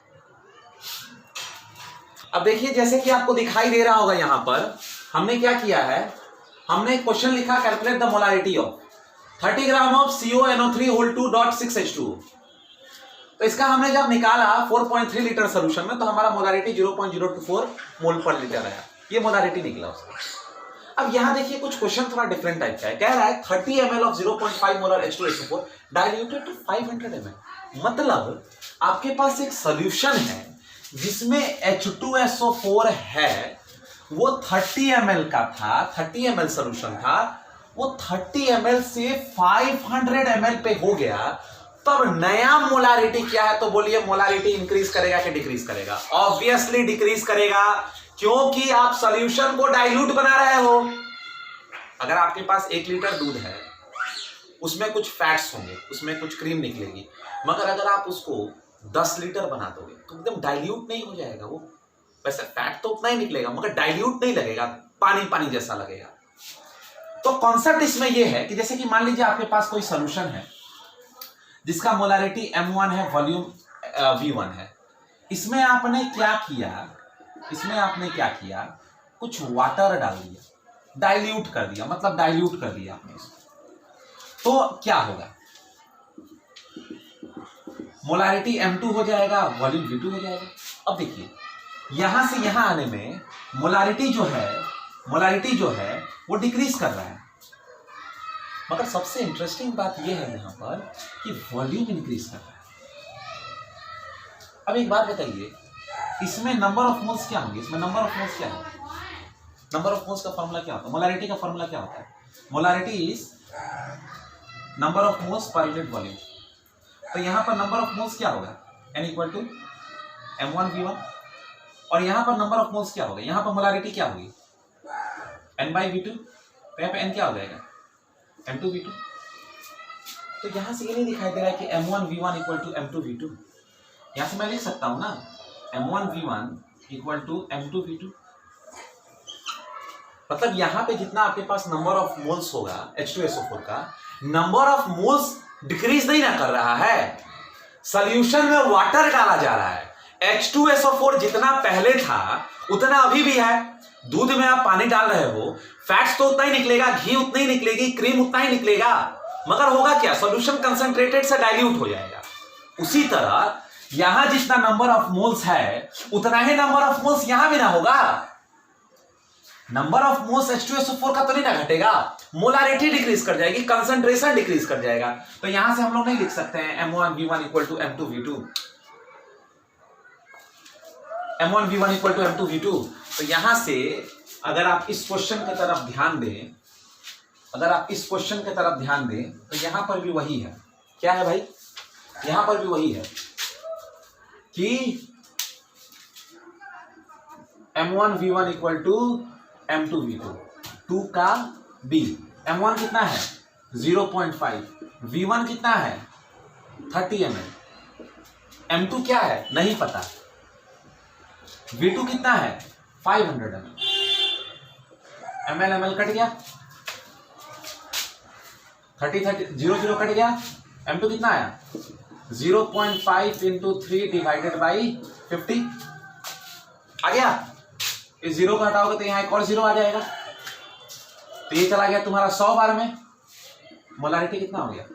अब देखिए जैसे कि आपको दिखाई दे रहा होगा यहां पर हमने क्या किया है, हमने क्वेश्चन लिखा calculate the molarity of 30 gram of CONO3 whole 2.6H2। तो इसका हमने जब निकाला 4.3 लीटर सोल्यूशन में तो हमारा मोलारिटी 0.024 मोल पर लीटर आया। ये मोलारिटी निकला उसका। अब यहां देखिए कुछ क्वेश्चन थोड़ा डिफरेंट टाइप का है। कह रहा है 30 ml of 0.5 molar H2SO4 diluted to 500 ml। मतलब आपके पास एक सोल्यूशन है जिसमें H2SO4 है, वो 30 ml का था, 30 ml सोल्यूशन था, वो 30 ml से 500 ml पे हो गया। तब नया मोलारिटी क्या है, तो बोलिए मोलारिटी इंक्रीज करेगा कि डिक्रीज करेगा? ऑब्वियसली डिक्रीज करेगा, क्योंकि आप सॉल्यूशन को डाइल्यूट बना रहे हो। अगर आपके पास 1 लीटर दूध है, उसमें कुछ फैट्स होंगे, उसमें कुछ क्रीम निकलेगी, मगर अगर आप उसको 10 लीटर बना दोगे तो एकदम डाइल्यूट नहीं हो जाएगा वो। वैसे फैट तो उतना ही निकलेगा मगर डाइल्यूट नहीं लगेगा, पानी पानी जैसा लगेगा। तो कॉन्सेप्ट इसमें यह है कि जैसे कि मान लीजिए आपके पास कोई सॉल्यूशन है जिसका मोलारिटी M1 है, वॉल्यूम V1 है। इसमें आपने क्या किया, कुछ वाटर डाल दिया, डाइल्यूट कर दिया, मतलब डाइल्यूट कर दिया आपने इसको। तो क्या होगा, मोलारिटी M2 हो जाएगा, वॉल्यूम V2 हो जाएगा। अब देखिए यहां से यहां आने में मोलारिटी जो है वो डिक्रीज कर रहा है, मगर सबसे इंटरेस्टिंग बात यह है यहां पर कि वॉल्यूम इंक्रीज कर रहा है। अब एक बात बताइए, इसमें नंबर ऑफ मोल्स क्या होंगे? इसमें नंबर ऑफ मोल्स क्या है? नंबर ऑफ मोल्स का फॉर्मूला क्या होता है? मोलारिटी का फॉर्मूला क्या होता है? Molarity is number of moles per unit volume. तो यहां पर नंबर ऑफ मोल्स क्या होगा? N equal to M1V1। और यहां पर नंबर ऑफ मोल्स क्या होगा? यहां पर मोलारिटी क्या होगी? N/V2। तो यहां पे N क्या हो जाएगा? M2V2। तो यहां से ये नहीं दिखाई दे रहा है कि M1V1 इक्वल टू M2V2। यहां से मैं लिख सकता हूं ना M1V1 इक्वल टू M2V2। मतलब यहां पे जितना आपके पास नंबर ऑफ मोल्स होगा H2SO4 का, नंबर ऑफ मोल्स डिक्रीज नहीं ना कर रहा है, सॉल्यूशन में वाटर डाला जा रहा है। H2SO4 जितना पहले था उतना अभी भी है। दूध में आप पानी डाल रहे हो, फैट्स तो उतना ही निकलेगा, घी उतना ही निकलेगी, क्रीम उतना ही निकलेगा, मगर होगा क्या, सॉल्यूशन कंसंट्रेटेड से डाइल्यूट हो जाएगा। उसी तरह यहां जितना नंबर ऑफ मोल्स है उतना ही नंबर ऑफ मोल्स यहां भी ना होगा। नंबर ऑफ मोल्स H2SO4 का तो नहीं ना घटेगा, मोलारिटी डिक्रीज कर जाएगी, कंसंट्रेशन डिक्रीज कर जाएगा। तो यहां से हम लोग नहीं लिख सकते हैं M1V1 equal to M2V2, M1V1 equal to M2V2। तो यहां से अगर आप इस क्वेश्चन की तरफ ध्यान दें, अगर आप इस क्वेश्चन की तरफ ध्यान दें तो यहां पर भी वही है। क्या है भाई, यहां पर भी वही है कि M1V1 इक्वल टू M2V2, 2 का B। M1 कितना है 0.5, V1 कितना है 30 ml, M2 क्या है नहीं पता, V2 कितना है 500 ml, ml कट गया, 30 0 0 कट गया, M2 कितना आया 0.5 इंटू 3 डिवाइडेड बाई 50 आ गया। इस जीरो को हटाओगे तो यहां एक और जीरो आ जाएगा, तो ये चला गया तुम्हारा 100 बार में। मोलारिटी कितना हो गया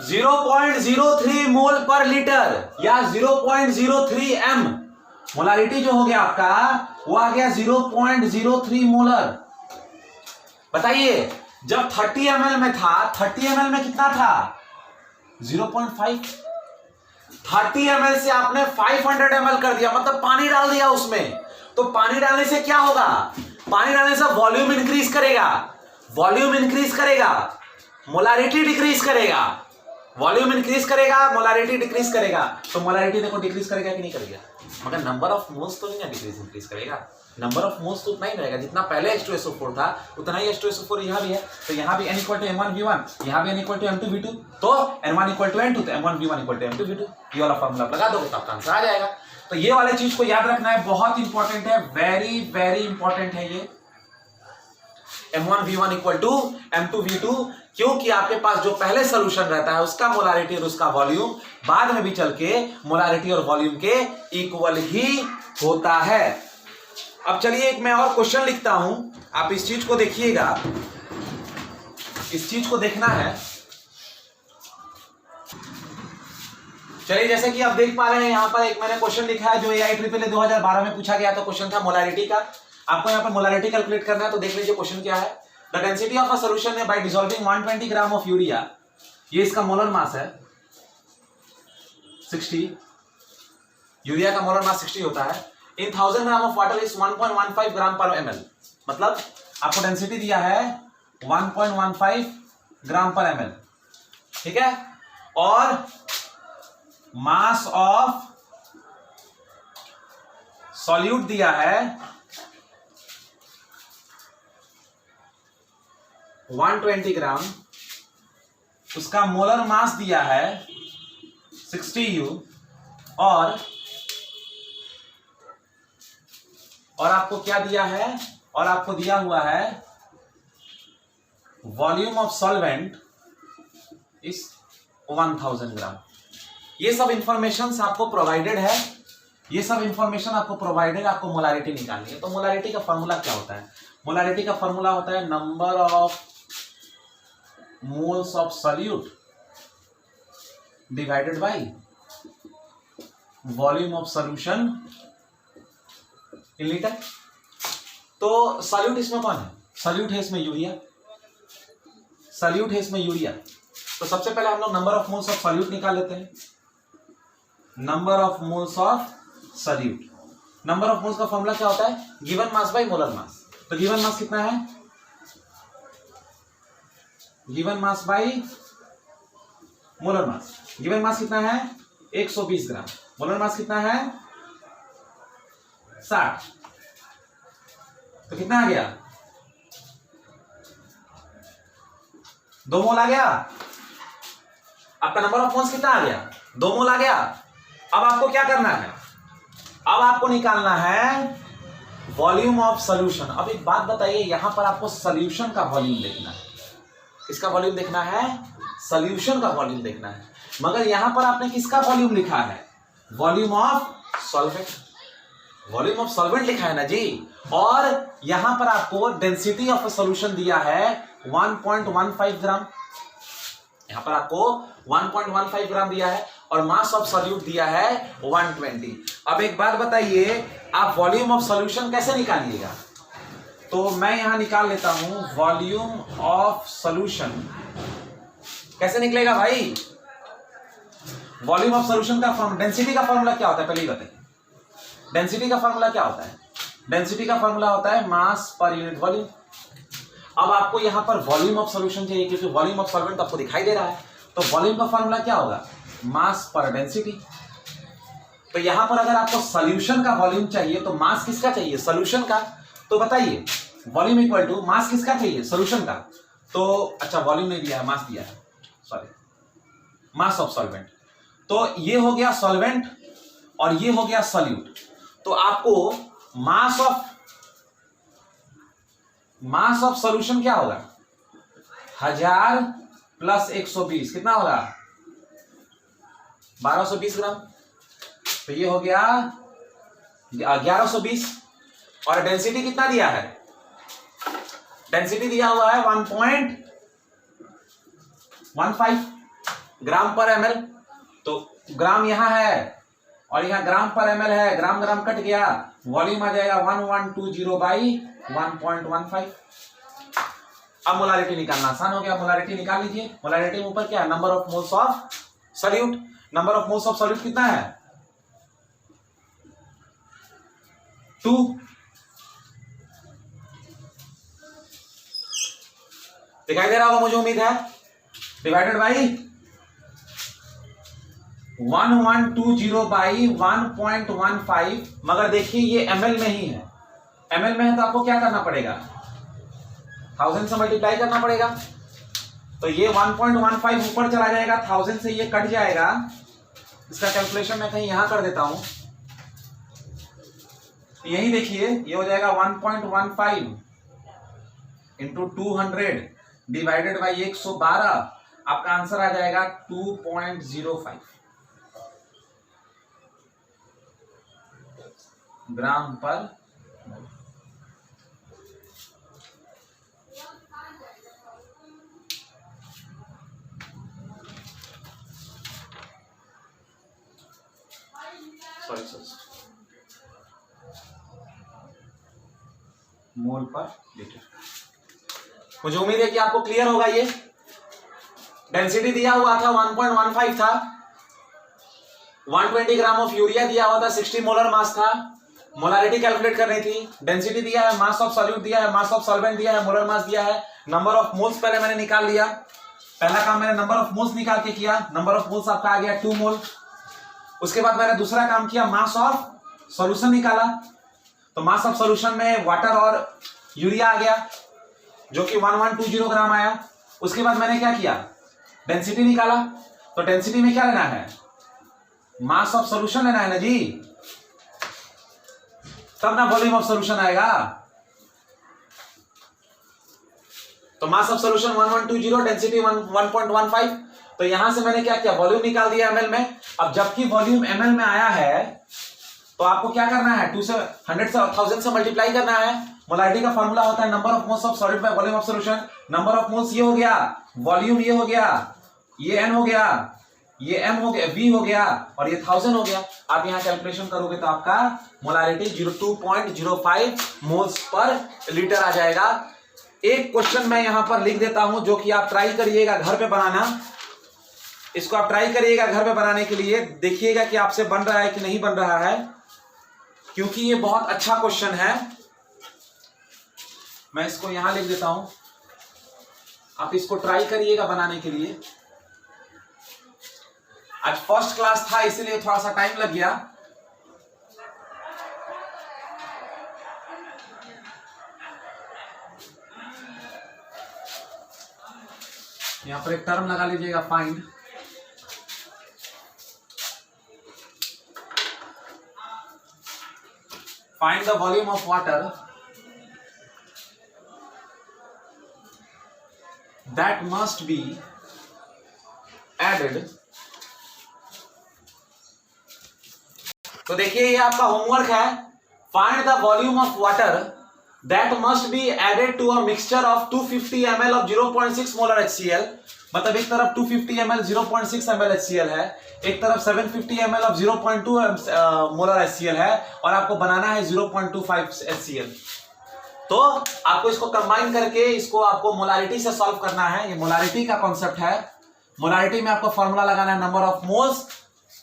0.03 मोल पर लीटर या 0.03 m। मोलारिटी जो हो गया आपका वो आ गया 0.03 मोलर। बताइए जब 30 ml में था, 30 ml में कितना था 0.5, 30 ml से आपने 500 ml कर दिया, मतलब पानी डाल दिया उसमें। तो पानी डालने से क्या होगा, पानी डालने से वॉल्यूम इंक्रीज करेगा, वॉल्यूम इंक्रीज करेगा, मोलारिटी डिक्रीज करेगा, वॉल्यूम इंक्रीज करेगा, मोलारिटी डिक्रीज करेगा। तो मोलारिटी देखो डिक्रीज करेगा कि नहीं करेगा, मगर नंबर ऑफ मोल्स तो नहीं ना डिक्रीज इंक्रीज करेगा। नंबर ऑफ मोल्स तो उतना ही रहेगा जितना पहले H2SO4 था उतना ही H2SO4 यहाँ भी है। तो यहाँ भी N इक्वल टू M1V1, यहाँ भी N इक्वल टू M2V2, तो N1 इक्वल टू N2, तो M1V1 इक्वल टू M2V2। ये वाला फॉर्मूला लगा दोगे तो आपका आंसर आ जाएगा। तो ये वाले चीज को याद रखना है, बहुत इंपॉर्टेंट है, वेरी वेरी इंपॉर्टेंट है ये M1V1 इक्वल टू M2V2, क्योंकि आपके पास जो पहले सोल्यूशन रहता है उसका मोलारिटी और उसका वॉल्यूम बाद में भी चल के मोलारिटी और वॉल्यूम के इक्वल ही होता है। अब चलिए एक मैं और क्वेश्चन लिखता हूं, आप इस चीज को देखिएगा, इस चीज को देखना है। चलिए जैसे कि आप देख पा रहे हैं यहां पर एक मैंने क्वेश्चन लिखा है जो AIEEE 2012 में पूछा गया था। क्वेश्चन था मोलारिटी का। आपको यहाँ पर मोलारिटी कैलकुलेट करना है, तो देख लीजिए क्वेश्चन क्या है। The density of a solution है by dissolving 120 gram of urea, ये इसका मोलर मास है 60, यूरिया का मोलर मास 60 होता है। इन 1000 ग्राम ऑफ वाटर इज 1.15 ग्राम पर ml, मतलब आपको डेंसिटी दिया है 1.15 ग्राम पर ml, ठीक है। और मास ऑफ सॉल्यूट दिया है 120 ग्राम, उसका मोलर मास दिया है 60 U, और आपको क्या दिया है, और आपको दिया हुआ है वॉल्यूम ऑफ सॉल्वेंट इस 1000 ग्राम। ये सब इंफॉर्मेशन आपको प्रोवाइडेड है, ये सब इंफॉर्मेशन आपको प्रोवाइडेड, आपको मोलारिटी निकालनी है। तो मोलारिटी का फॉर्मूला क्या होता है, मोलारिटी का फॉर्मूला होता है number of moles of solute divided by volume of solution in litre. तो सॉल्यूट इसमें कौन है, सॉल्यूट है इसमें यूरिया, सॉल्यूट है इसमें यूरिया। तो सबसे पहले हम लोग number of moles of solute निकाल लेते हैं, number of moles of solute. Number of moles का फॉर्मूला क्या होता है, गिवन मास बाय मोलर मास। तो गिवन मास कितना है, given mass by molar mass, given मास कितना है 120 ग्राम, मोलर मास कितना है 60, तो कितना आ गया 2 मोल आ गया। आपका नंबर ऑफ मोल्स कितना आ गया? 2 मोल आ गया। अब आपको क्या करना है? अब आपको निकालना है वॉल्यूम ऑफ सॉल्यूशन। अब एक बात बताइए, यहां पर आपको सॉल्यूशन का वॉल्यूम देखना है। किसका वॉल्यूम देखना है? सॉल्यूशन का वॉल्यूम देखना है। मगर यहां पर आपने किसका वॉल्यूम लिखा है? Volume of solvent. Volume of solvent लिखा है ना जी। और यहां पर आपको डेंसिटी ऑफ सॉल्यूशन दिया है 1.15 ग्राम। यहां पर आपको 1.15 ग्राम दिया है और मास ऑफ सॉल्यूट दिया है 120। अब एक बात बताइए, आप वॉल्यूम ऑफ सॉल्यूशन कैसे निकालिएगा? तो मैं यहां निकाल लेता हूं वॉल्यूम ऑफ सॉल्यूशन। कैसे निकलेगा भाई? वॉल्यूम ऑफ सॉल्यूशन का फॉर्मूला, डेंसिटी का फॉर्मूला क्या होता है पहले ही बताइए। डेंसिटी का फॉर्मूला क्या होता है? डेंसिटी का फॉर्मूला होता है मास पर यूनिट वॉल्यूम। अब आपको यहां पर वॉल्यूम ऑफ सॉल्यूशन चाहिए क्योंकि वॉल्यूम ऑफ सॉल्वेंट आपको दिखाई दे रहा है, तो वॉल्यूम का फॉर्मूला क्या होगा? मास पर डेंसिटी। तो यहां पर अगर आपको सॉल्यूशन का वॉल्यूम चाहिए तो मास किसका चाहिए? सॉल्यूशन का। तो बताइए वॉल्यूम इक्वल टू मास किसका चाहिए? सॉल्यूशन का। तो अच्छा, वॉल्यूम नहीं दिया है, मास दिया है, सॉरी, मास ऑफ सॉल्वेंट। तो ये हो गया सॉल्वेंट और ये हो गया सॉल्यूट। तो आपको मास ऑफ सॉल्यूशन क्या होगा? 1000 प्लस 120 कितना होगा? 1220 ग्राम। तो ये हो गया 1120। और डेंसिटी कितना दिया है? डेंसिटी दिया हुआ है 1.15 ग्राम पर ml। तो ग्राम यहां है और यहां ग्राम पर ml है, ग्राम ग्राम कट गया, वॉल्यूम आ जाएगा 1120 बाई 1.15। अब मोलारिटी निकालना आसान हो गया। मोलारिटी निकाल लीजिए। मोलारिटी में ऊपर क्या है? Number of moles of solute. Number of moles of solute कितना है? 2। दिखाई दे रहा होगा मुझे उम्मीद है। Divided by 1120 by 1.15। मगर देखिए ये ml में ही है। ml में है तो आपको क्या करना पड़ेगा? 1000 से मल्टीप्लाई करना पड़ेगा। तो ये 1.15 ऊपर चला जाएगा, 1000 से ये कट जाएगा। इसका कैलकुलेशन मैं कहीं यहां कर देता हूं। यही देखिए, ये हो जाएगा 1.15 इंटू 200 डिवाइडेड बाई 112। आपका आंसर आ जाएगा 2.05 ग्राम पर। सॉरी मोल पर लीटर। मुझे उम्मीद है कि आपको क्लियर होगा। ये डेंसिटी दिया हुआ था 1.15 था, 120 ग्राम ऑफ यूरिया दिया हुआ था, 60 मोलर मास था। मोलारिटी कैलकुलेट करनी थी। डेंसिटी दिया है, मास ऑफ सॉल्यूट दिया है, मास ऑफ सॉल्वेंट दिया है, मोलर मास दिया है, नंबर ऑफ मोल्स पहले मैंने निकाल लिया। पहला काम मैंने नंबर ऑफ मोल्स निकाल के किया। नंबर ऑफ मोल्स आपका आ गया 2 मोल। उसके बाद मैंने दूसरा काम किया, मास ऑफ सॉल्यूशन निकाला। तो मास ऑफ सॉल्यूशन में वाटर और यूरिया आ गया जो कि 1120 ग्राम आया। उसके बाद मैंने क्या किया? डेंसिटी निकाला। तो डेंसिटी में क्या लेना है? मास ऑफ सॉल्यूशन लेना है ना जी, तब ना वॉल्यूम ऑफ सॉल्यूशन आएगा। तो मास ऑफ सॉल्यूशन 1120, डेंसिटी 1.15। तो यहां से मैंने क्या किया? वॉल्यूम निकाल दिया ml में। अब जबकि वॉल्यूम ml में आया है तो आपको क्या करना है? 2 से 100 से 1000 से मल्टीप्लाई करना है। मोलारिटी का फॉर्मूला होता है number of moles of solid by volume of solution. Number of moles ये हो गया, वॉल्यूम ये हो गया, ये n हो गया, ये m हो गया, v हो गया और ये 1000 हो गया। आप यहां कैलकुलेशन करोगे तो आपका मोलारिटी 2.05 मोल्स पर लीटर आ जाएगा। एक क्वेश्चन मैं यहां पर लिख देता हूं जो कि आप ट्राई करिएगा घर पे बनाना। इसको आप ट्राई करिएगा घर पे बनाने के लिए, देखिएगा कि आपसे बन रहा है कि नहीं बन रहा है, क्योंकि ये बहुत अच्छा क्वेश्चन है। मैं इसको यहां लिख देता हूं, आप इसको ट्राई करिएगा बनाने के लिए। आज फर्स्ट क्लास था इसीलिए थोड़ा सा टाइम लग गया। यहां पर एक टर्म लगा लीजिएगा find, find the volume of water that must be added। तो देखिए ये आपका होमवर्क है, find the volume of water that must be added to a mixture of 250 ml of 0.6 molar HCl। मतलब एक तरफ 250 ml 0.6 ml HCl है, एक तरफ 750 ml ऑफ 0.2 मोलर HCl है, और आपको बनाना है 0.25 HCl। तो आपको इसको कंबाइन करके इसको आपको मोलारिटी से सॉल्व करना है। ये मोलारिटी का कॉन्सेप्ट है। मोलारिटी में आपको फॉर्मूला लगाना है number of moles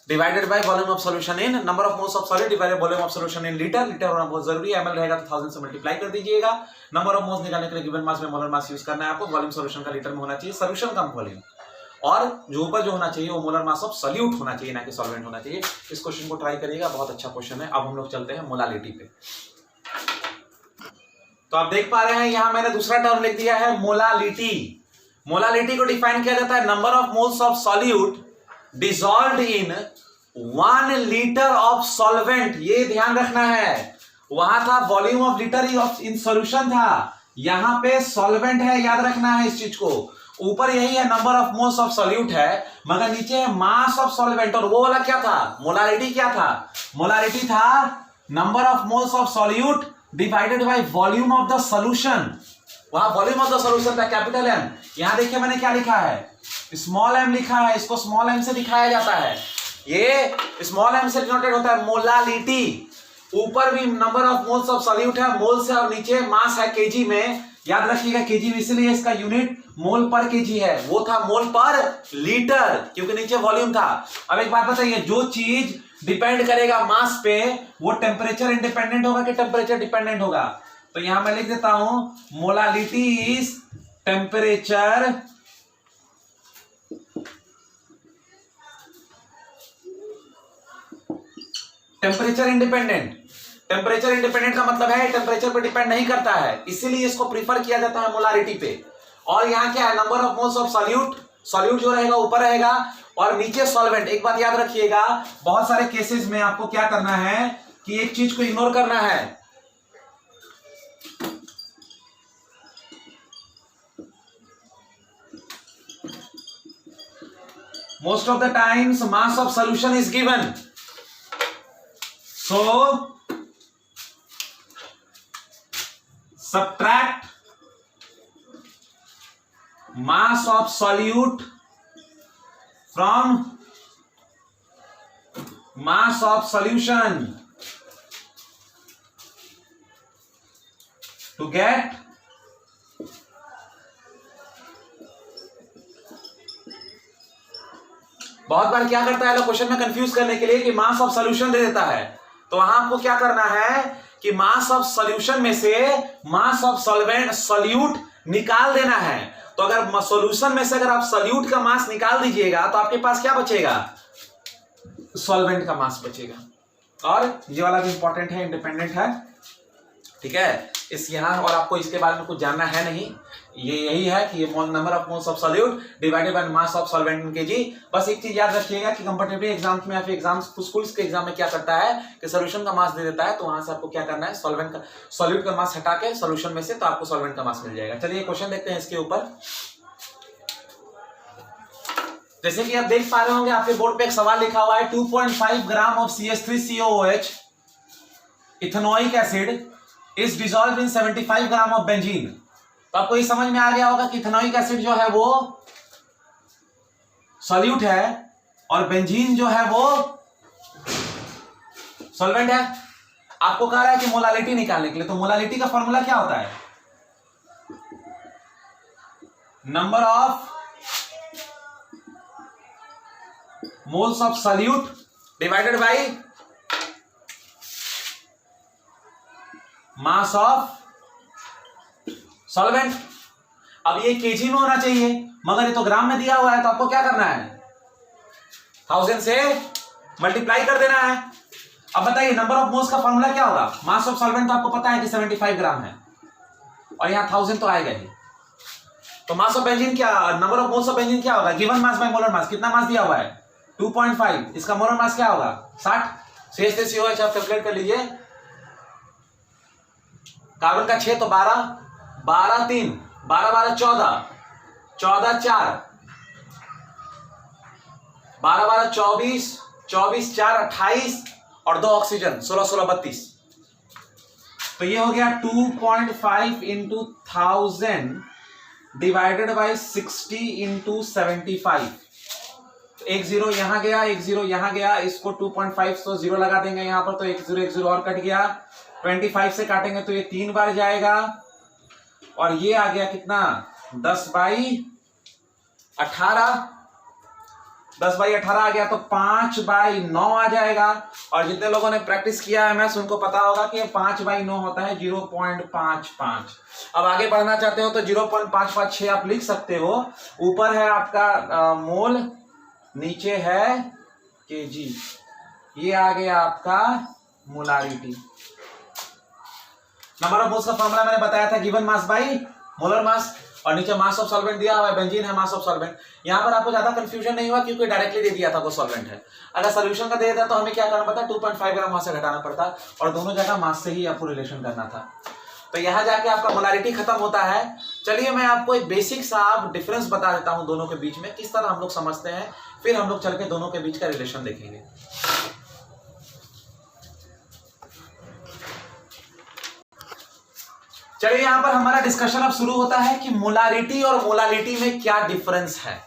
divided by volume of solution in, number of moles of solid divided volume of solution in litre. Litre होना बहुत जरूरी है, ml रहेगा तो 1000 से मल्टीप्लाई कर दीजिएगा। नंबर ऑफ मोल्स निकालने के लिए गिवन मास में मोलर मास यूज करना है आपको। वॉल्यूम सॉल्यूशन का लीटर में होना चाहिए, सॉल्यूशन का वॉल्यूम, और जो ऊपर जो होना चाहिए वो मोलर मास ऑफ सॉल्यूट होना चाहिए, ना कि सॉल्वेंट होना चाहिए। इस क्वेश्चन को ट्राई करिएगा, बहुत अच्छा क्वेश्चन है। अब हम लोग चलते हैं मोलालिटी पे। तो आप देख पा रहे हैं यहां मैंने दूसरा टर्म लिख दिया है मोलालिटी। मोलालिटी को डिफाइन किया जाता है number of moles of solute dissolved in 1 litre of solvent. ये ध्यान रखना है, वहां था volume of litre of in solution था, यहां पे सॉल्वेंट है, याद रखना है इस चीज को। ऊपर यही है number of moles of solute है, मगर नीचे है मास ऑफ सॉल्वेंट। और वो वाला क्या था, मोलारिटी क्या था? मोलारिटी था number of moles of solute divided by volume of the solution. वहां वॉल्यूम ऑफ द सॉल्यूशन था कैपिटल एम। यहां देखिए मैंने क्या लिखा है, स्मॉल एम लिखा है, इसको स्मॉल एम से दिखाया जाता है। ये स्मॉल एम से डिनोटेड होता है मोलालिटी। ऊपर भी number of moles of solute है, मोल्स है, और नीचे मास है केजी में। याद रखिएगा केजी में, इसलिए इसका यूनिट मोल पर केजी है, वो था मोल पर लीटर, क्योंकि नीचे वॉल्यूम था। अब एक बात बताइए, जो चीज डिपेंड करेगा मास पे वो टेम्परेचर इंडिपेंडेंट होगा कि टेम्परेचर डिपेंडेंट होगा? तो यहां मैं लिख देता हूं molality is temperature independent. Temperature independent का मतलब है टेम्परेचर पे डिपेंड नहीं करता है, इसीलिए इसको प्रीफर किया जाता है मोलारिटी पे। और यहां क्या है, number of moles of solute, solute जो रहेगा ऊपर रहेगा, और नीचे सॉल्वेंट। एक बात याद रखिएगा, बहुत सारे केसेस में आपको क्या करना है कि एक चीज को इग्नोर करना है। Most of the times mass of solution is given, so subtract mass of solute from mass of solution to get बहुत बार क्या करता है लोग क्वेश्चन में कंफ्यूज करने के लिए कि मास ऑफ सॉल्यूशन दे देता है, तो वहां आपको क्या करना है कि मास ऑफ सॉल्यूशन में से मास ऑफ सॉल्वेंट सॉल्यूट निकाल देना है। तो अगर सॉल्यूशन में से अगर आप सॉल्यूट का मास निकाल दीजिएगा तो आपके पास क्या बचेगा, सॉल्वेंट का मास बचेगा। और ये वाला भी इंपॉर्टेंट है, इंडिपेंडेंट है, ठीक है। इस यहां और आपको इसके बारे में कुछ जानना है नहीं, ये यही है कि ये number of moles of solute divided by mass of solvent in KG. बस एक चीज याद रखिएगा कि कंपैरेटिव एग्जाम्स में या फिर एग्जाम्स स्कूल्स के एग्जाम में क्या करता है कि सॉल्यूशन का मास दे देता है, तो वहां से आपको क्या करना है, सॉल्वेंट का सॉल्यूट का मास हटा के सॉल्यूशन में से, तो आपको सॉल्वेंट का मास मिल जाएगा। चलिए क्वेश्चन देखते हैं इसके ऊपर। जैसे कि आप देख पा रहे होंगे आपके बोर्ड पे एक सवाल लिखा हुआ है, 2.5 gram of CH3COOH ethanoic acid is dissolve in 75 gram of benzene. तो आपको ये समझ में आ गया होगा कि इथेनोइक एसिड जो है वो सॉल्यूट है और बेंजीन जो है वो सॉल्वेंट है। आपको कह रहा है कि मोलालिटी निकालने के लिए, तो मोलालिटी का फॉर्मूला क्या होता है, number of moles of solute divided by mass of solvent. अब ये केजी में होना चाहिए, मगर ये तो ग्राम में दिया हुआ है, तो आपको क्या करना है, 1000 से मल्टीप्लाई कर देना है। अब बताइए नंबर ऑफ मोल्स का फॉर्मूला क्या होगा, मास ऑफ सॉल्वेंट तो आपको पता है कि 75 ग्राम है, और यहां 1000 तो आएगा ही। तो मास ऑफ बेंजीन क्या, number of moles of benzene क्या होगा, गिवन मास बाय मोलर मास, कितना मास दिया हुआ है 2.5, इसका मोलर मास क्या होगा 60। CH3COH आप कैलकुलेट कर लीजिए, कार्बन का 6 तो 12, 12 3, 12 12 14, 14 4, 12 12 24, 24 4 28 और 2 ऑक्सीजन 16 16 32। तो ये हो गया 2.5 इंटू 1000 डिवाइडेड बाई 60 इंटू 75। एक जीरो यहां गया, एक जीरो यहां गया, इसको 2.5 तो जीरो लगा देंगे यहां पर, तो एक जीरो और कट गया। 25 से काटेंगे तो ये 3 बार जाएगा, और ये आ गया कितना 10/18, 10/18 आ गया, तो 5/9 आ जाएगा। और जितने लोगों ने प्रैक्टिस किया है मैथ्स उनको पता होगा कि 5/9 होता है 0.55। अब आगे बढ़ना चाहते हो तो 0.556 आप लिख सकते हो। ऊपर है आपका मोल, नीचे है केजी, ये आ गया आपका मोलारिटी। नंबर ऑफ मोल्स का फॉर्मूला मैंने बताया था, गिवन मास बाय मोलर मास, और नीचे मास ऑफ सॉल्वेंट दिया हुआ है, बेंजीन है मास ऑफ सॉल्वेंट। यहां पर आपको ज्यादा कंफ्यूजन नहीं हुआ क्योंकि डायरेक्टली दे दिया था वो सॉल्वेंट है। अगर सॉल्यूशन का दे देता तो हमें क्या करना पड़ता, 2.5 ग्राम वहां से घटाना पड़ता, और दोनों जगह मास से ही आपको रिलेशन करना था। तो यहां जाके आपका मोलारिटी खत्म होता है। चलिए मैं आपको एक बेसिक सा डिफरेंस बता देता हूं दोनों के बीच में, किस तरह हम लोग समझते हैं, फिर हम लोग चल के दोनों के बीच का रिलेशन देखेंगे। चलिए यहां पर हमारा डिस्कशन अब शुरू होता है कि मोलारिटी और मोलालिटी में क्या डिफरेंस है।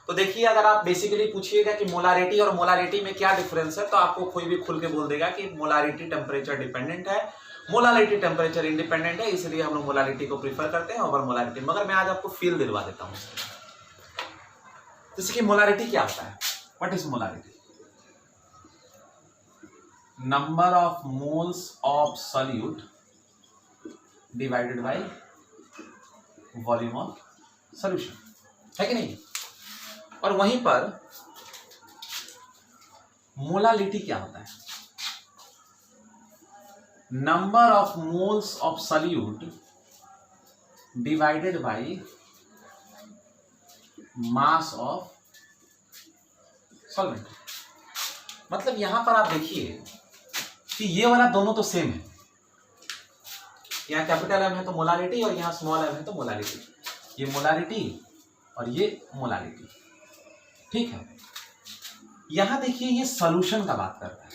तो देखिए, अगर आप बेसिकली पूछिएगा कि मोलारिटी और मोलालिटी में क्या डिफरेंस है, तो आपको कोई भी खुल के बोल देगा कि मोलारिटी टेम्परेचर डिपेंडेंट है, मोलालिटी टेम्परेचर इंडिपेंडेंट है, इसलिए हम लोग मोलालिटी को प्रीफर करते हैं ओवर मोलारिटी। मगर मैं आज आपको फील दिलवा देता हूं। जैसे कि मोलारिटी क्या होता है, what is molarity? Number of moles of solute divided by volume of solution, है कि नहीं? और वहीं पर मोलालिटी क्या होता है? Number of moles of solute divided by mass of solvent. मतलब यहां पर आप देखिए कि ये वाला दोनों तो सेम है, यहाँ कैपिटल एम है तो मोलारिटी, और यहाँ स्मॉल एम है तो मोलारिटी। ये मोलारिटी और ये मोलारिटी, ठीक है। यहां देखिए ये सॉल्यूशन का बात करता है।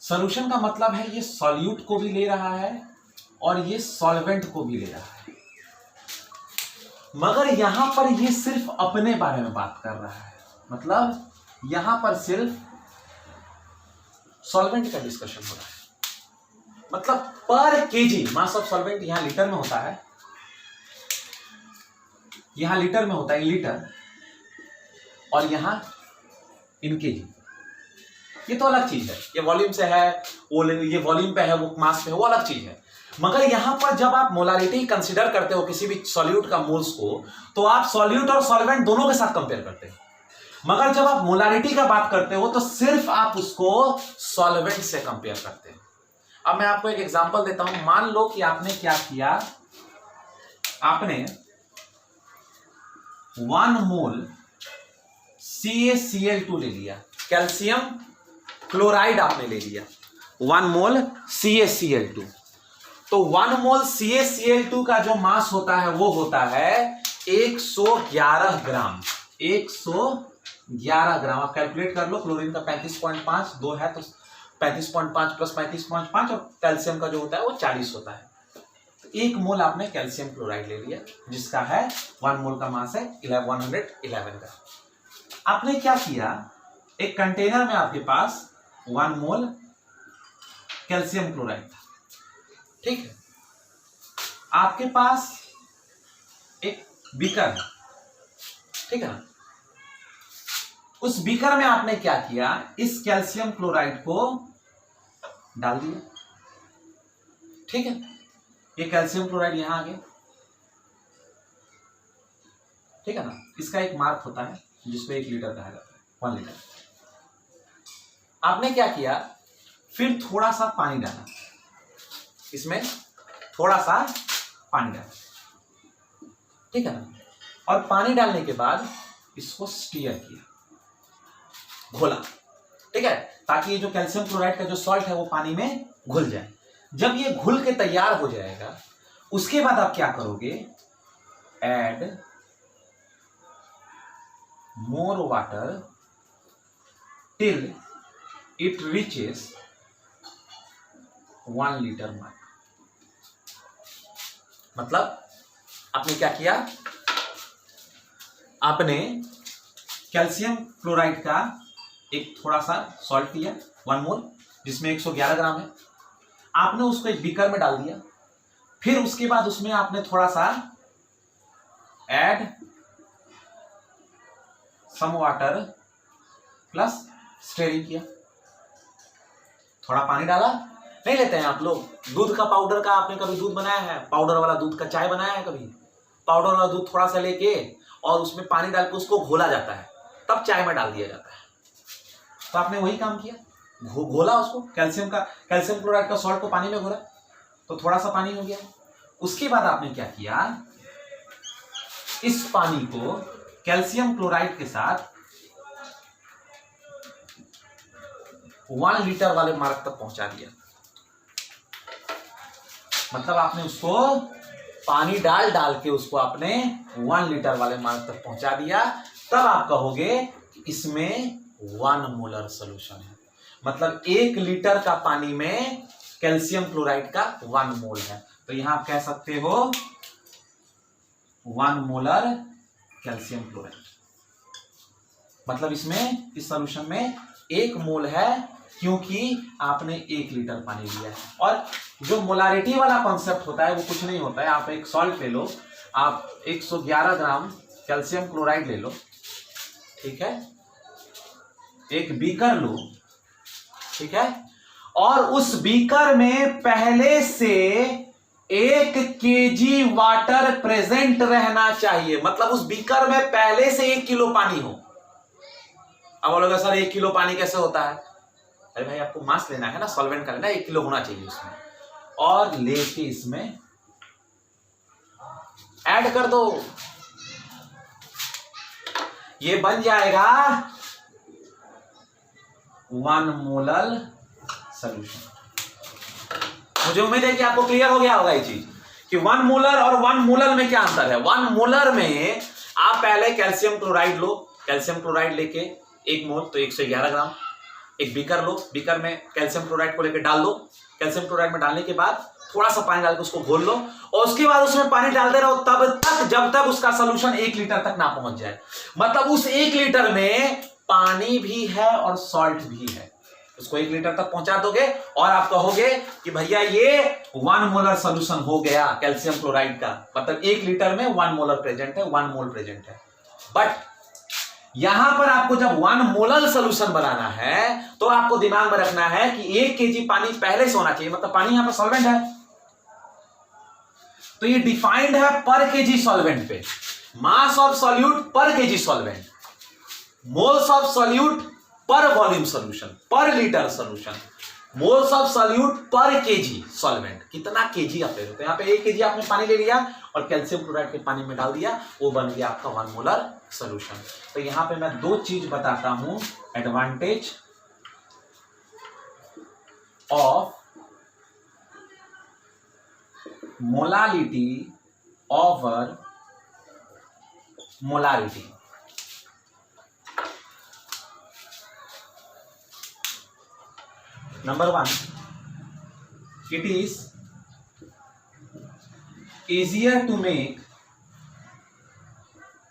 सॉल्यूशन का मतलब है ये सॉल्यूट को भी ले रहा है और ये सॉल्वेंट को भी ले रहा है, मगर यहां पर ये सिर्फ अपने बारे में बात कर रहा है। मतलब यहां पर सिर्फ सॉल्वेंट का डिस्कशन हो रहा है। मतलब पर केजी मास ऑफ सॉल्वेंट यहां लीटर में होता है, यहां लीटर में होता है लीटर, और यहां इन केजी। ये तो अलग चीज है, ये वॉल्यूम से है, वो ये वॉल्यूम पे है, वो मास पे है, वो अलग चीज है। मगर यहां पर जब आप मोलारिटी कंसीडर करते हो किसी भी सॉल्यूट का मोल्स को, तो आप सॉल्यूट और सॉल्वेंट दोनों के साथ कंपेयर करते हो। मगर जब आप मोलारिटी का बात करते हो तो सिर्फ आप उसको सॉल्वेंट से कंपेयर करते हो। अब मैं आपको एक एग्जांपल देता हूं। मान लो कि आपने क्या किया, आपने 1 मोल CaCl2 ले लिया, कैल्शियम क्लोराइड आपने ले लिया, 1 मोल CaCl2। तो 1 मोल CaCl2 का जो मास होता है वो होता है 111 ग्राम। 111 ग्राम आप कैलकुलेट कर लो। क्लोरीन का 35.5, 2 है तो 35.5 प्लस 35.5, और कैल्शियम का जो होता है वो 40 होता है। तो 1 मोल आपने कैल्शियम क्लोराइड ले लिया, जिसका है 1 मोल का मास है 111 ग्राम। आपने क्या किया, एक कंटेनर में आपके पास 1 मोल कैल्शियम क्लोराइड था, ठीक है। आपके पास एक बीकर है, ठीक है ना। उस बीकर में आपने क्या किया, इस कैल्शियम क्लोराइड को डाल दिया, ठीक है। ये कैल्शियम क्लोराइड यहां आ गया, ठीक है ना। इसका एक मार्क होता है जिसको 1 लीटर कहा जाता है, 1 लीटर। आपने क्या किया, फिर थोड़ा सा पानी डाला, इसमें थोड़ा सा पानी डाला, ठीक है ना। और पानी डालने के बाद इसको स्टीयर किया, घोला, ठीक है, ताकि ये जो कैल्शियम क्लोराइड का जो सॉल्ट है वो पानी में घुल जाए। जब ये घुल के तैयार हो जाएगा उसके बाद आप क्या करोगे, add more water till it reaches 1 litre mark. मतलब आपने क्या किया, आपने कैल्शियम क्लोराइड का एक थोड़ा सा सॉल्ट लिया 1 मोल, जिसमें 111 ग्राम है, आपने उसको एक बीकर में डाल दिया। फिर उसके बाद उसमें आपने थोड़ा सा add some water plus stirring किया, थोड़ा पानी डाला। नहीं लेते हैं आप लोग दूध का पाउडर का, आपने कभी दूध बनाया है, पाउडर वाला दूध का चाय बनाया है कभी? पाउडर वाला दूध थोड़ा सा लेके और उसमें पानी डाल के उसको घोला जाता है, तब चाय में डाल दिया जाता है। तो आपने वही काम किया, घोला उसको, कैल्शियम क्लोराइड का सॉल्ट को पानी में घोला, तो थोड़ा सा पानी हो गया। उसके बाद आपने क्या किया, इस पानी को कैल्शियम क्लोराइड के साथ 1 लीटर वाले मार्क तक पहुंचा दिया। मतलब आपने उसको पानी डाल डाल के उसको आपने 1 लीटर वाले मार्क तक पहुंचा दिया। तब आप कहोगे कि इसमें 1 मोलर सोल्यूशन है। मतलब 1 लीटर का पानी में कैल्शियम क्लोराइड का 1 मोल है। तो यहां आप कह सकते हो 1 मोलर कैल्शियम क्लोराइड। मतलब इसमें इस सॉल्यूशन में 1 मोल है, क्योंकि आपने 1 लीटर पानी लिया है। और जो मोलारिटी वाला कॉन्सेप्ट होता है वो कुछ नहीं होता है। आप एक सॉल्ट ले लो, आप 111 ग्राम कैल्शियम क्लोराइड ले लो, ठीक है, एक बीकर लो, ठीक है, और उस बीकर में पहले से 1 केजी वाटर प्रेजेंट रहना चाहिए। मतलब उस बीकर में पहले से 1 किलो पानी हो। अब बोलोगे सर 1 किलो पानी कैसे होता है? अरे भाई आपको मास लेना है ना, सॉल्वेंट का लेना, 1 किलो होना चाहिए उसमें। और लेके इसमें ऐड कर दो, ये बन जाएगा 1 मोलर सॉल्यूशन। मुझे उम्मीद है कि आपको क्लियर हो गया होगा ये चीज कि 1 मोलर और 1 मोलर में क्या अंतर है। 1 मोलर में आप पहले कैल्शियम क्लोराइड लो, कैल्शियम क्लोराइड लेके 1 मोल तो 111 ग्राम, एक बीकर लो, बीकर में कैल्शियम क्लोराइड को लेकर डाल दो, कैल्शियम क्लोराइड में डालने के बाद थोड़ा सा पानी डाल के उसको घोल लो, और उसके बाद उसमें पानी डालते रहो तब तक जब तक उसका सोल्यूशन 1 लीटर तक ना पहुंच जाए। मतलब उस 1 लीटर में पानी भी है और सॉल्ट भी है, उसको 1 लीटर तक पहुंचा दोगे और आप कहोगे कि भैया ये 1 मोलर सोल्यूशन हो गया कैल्शियम क्लोराइड का। मतलब 1 लीटर में 1 मोलर प्रेजेंट है, 1 मोल प्रेजेंट है। बट यहां पर आपको जब 1 मोलर सोल्यूशन बनाना है तो आपको दिमाग में रखना है कि 1 केजी पानी पहले से होना चाहिए। मतलब पानी यहां पर सॉल्वेंट है, तो ये डिफाइंड है पर केजी सॉल्वेंट पे, मास ऑफ सॉल्यूट पर KG solvent, moles of solute पर वॉल्यूम सॉल्यूशन, पर litre solution, moles of solute पर केजी सॉल्वेंट। कितना केजी आप ले रहे हो, तो यहाँ पे 1 केजी आपने पानी ले लिया और कैल्शियम क्लोराइड के पानी में डाल दिया, वो बन गया आपका 1 मोलर सॉल्यूशन। तो यहां पे मैं 2 चीज बताता हूं, advantage of molality over molarity. Number 1, it is easier to make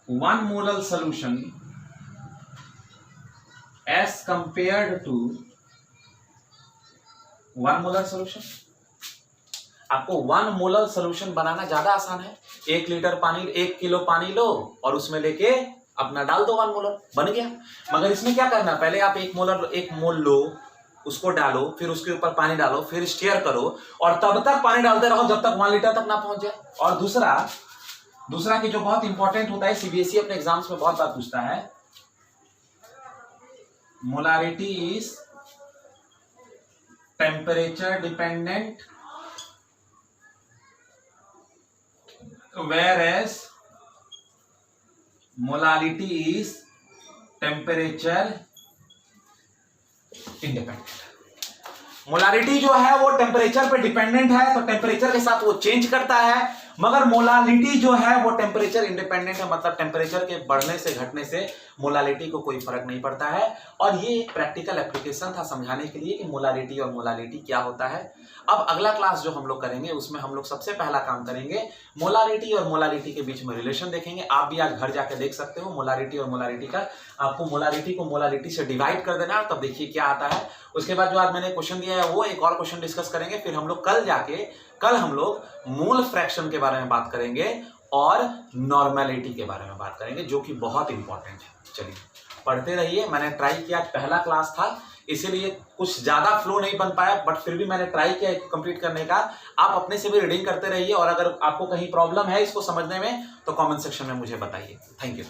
1 molar solution as compared to 1 molar solution। आपको 1 मोलर सोल्यूशन बनाना ज्यादा आसान है। 1 लीटर पानी, 1 किलो पानी लो और उसमें लेके अपना डाल दो, 1 मोलर बन गया। मगर इसमें क्या करना, पहले आप 1 मोल लो, उसको डालो, फिर उसके ऊपर पानी डालो, फिर स्टीयर करो और तब तक पानी डालते रहो जब तक 1 लीटर तक ना पहुंच जाए। और दूसरा कि जो बहुत इंपॉर्टेंट होता है, सीबीएसई अपने एग्जाम्स में बहुत बार पूछता है, molarity is temperature dependent whereas molality is temperature independent. Molarity जो है वो टेम्परेचर पे डिपेंडेंट है, तो टेम्परेचर के साथ वो चेंज करता है, मगर मोलालिटी जो है वो टेम्परेचर इंडिपेंडेंट है, मतलब टेम्परेचर के बढ़ने से घटने से मोलालिटी को कोई फर्क नहीं पड़ता है। और ये एक प्रैक्टिकल एप्लीकेशन था समझाने के लिए कि मोलारिटी और मोलालिटी क्या होता है। अब अगला क्लास जो हम लोग करेंगे उसमें हम लोग सबसे पहला काम करेंगे मोलारिटी और मोलालिटी के बीच में रिलेशन देखेंगे। आप भी आज घर जाके देख सकते हो मोलारिटी और मोलालिटी का, आपको मोलारिटी को मोलालिटी से डिवाइड कर देना है, तब देखिए क्या आता है। उसके बाद जो आज मैंने क्वेश्चन दिया है वो एक और क्वेश्चन डिस्कस करेंगे, फिर हम लोग कल हम लोग मोल फ्रैक्शन के बारे में बात करेंगे और नॉर्मेलिटी के बारे में बात करेंगे, जो कि बहुत इंपॉर्टेंट है। चलिए पढ़ते रहिए। मैंने ट्राई किया, पहला क्लास था इसीलिए कुछ ज्यादा फ्लो नहीं बन पाया, बट फिर भी मैंने ट्राई किया कंप्लीट करने का। आप अपने से भी रीडिंग करते रहिए और अगर आपको कहीं प्रॉब्लम है इसको समझने में तो कमेंट सेक्शन में मुझे बताइए। Thank you.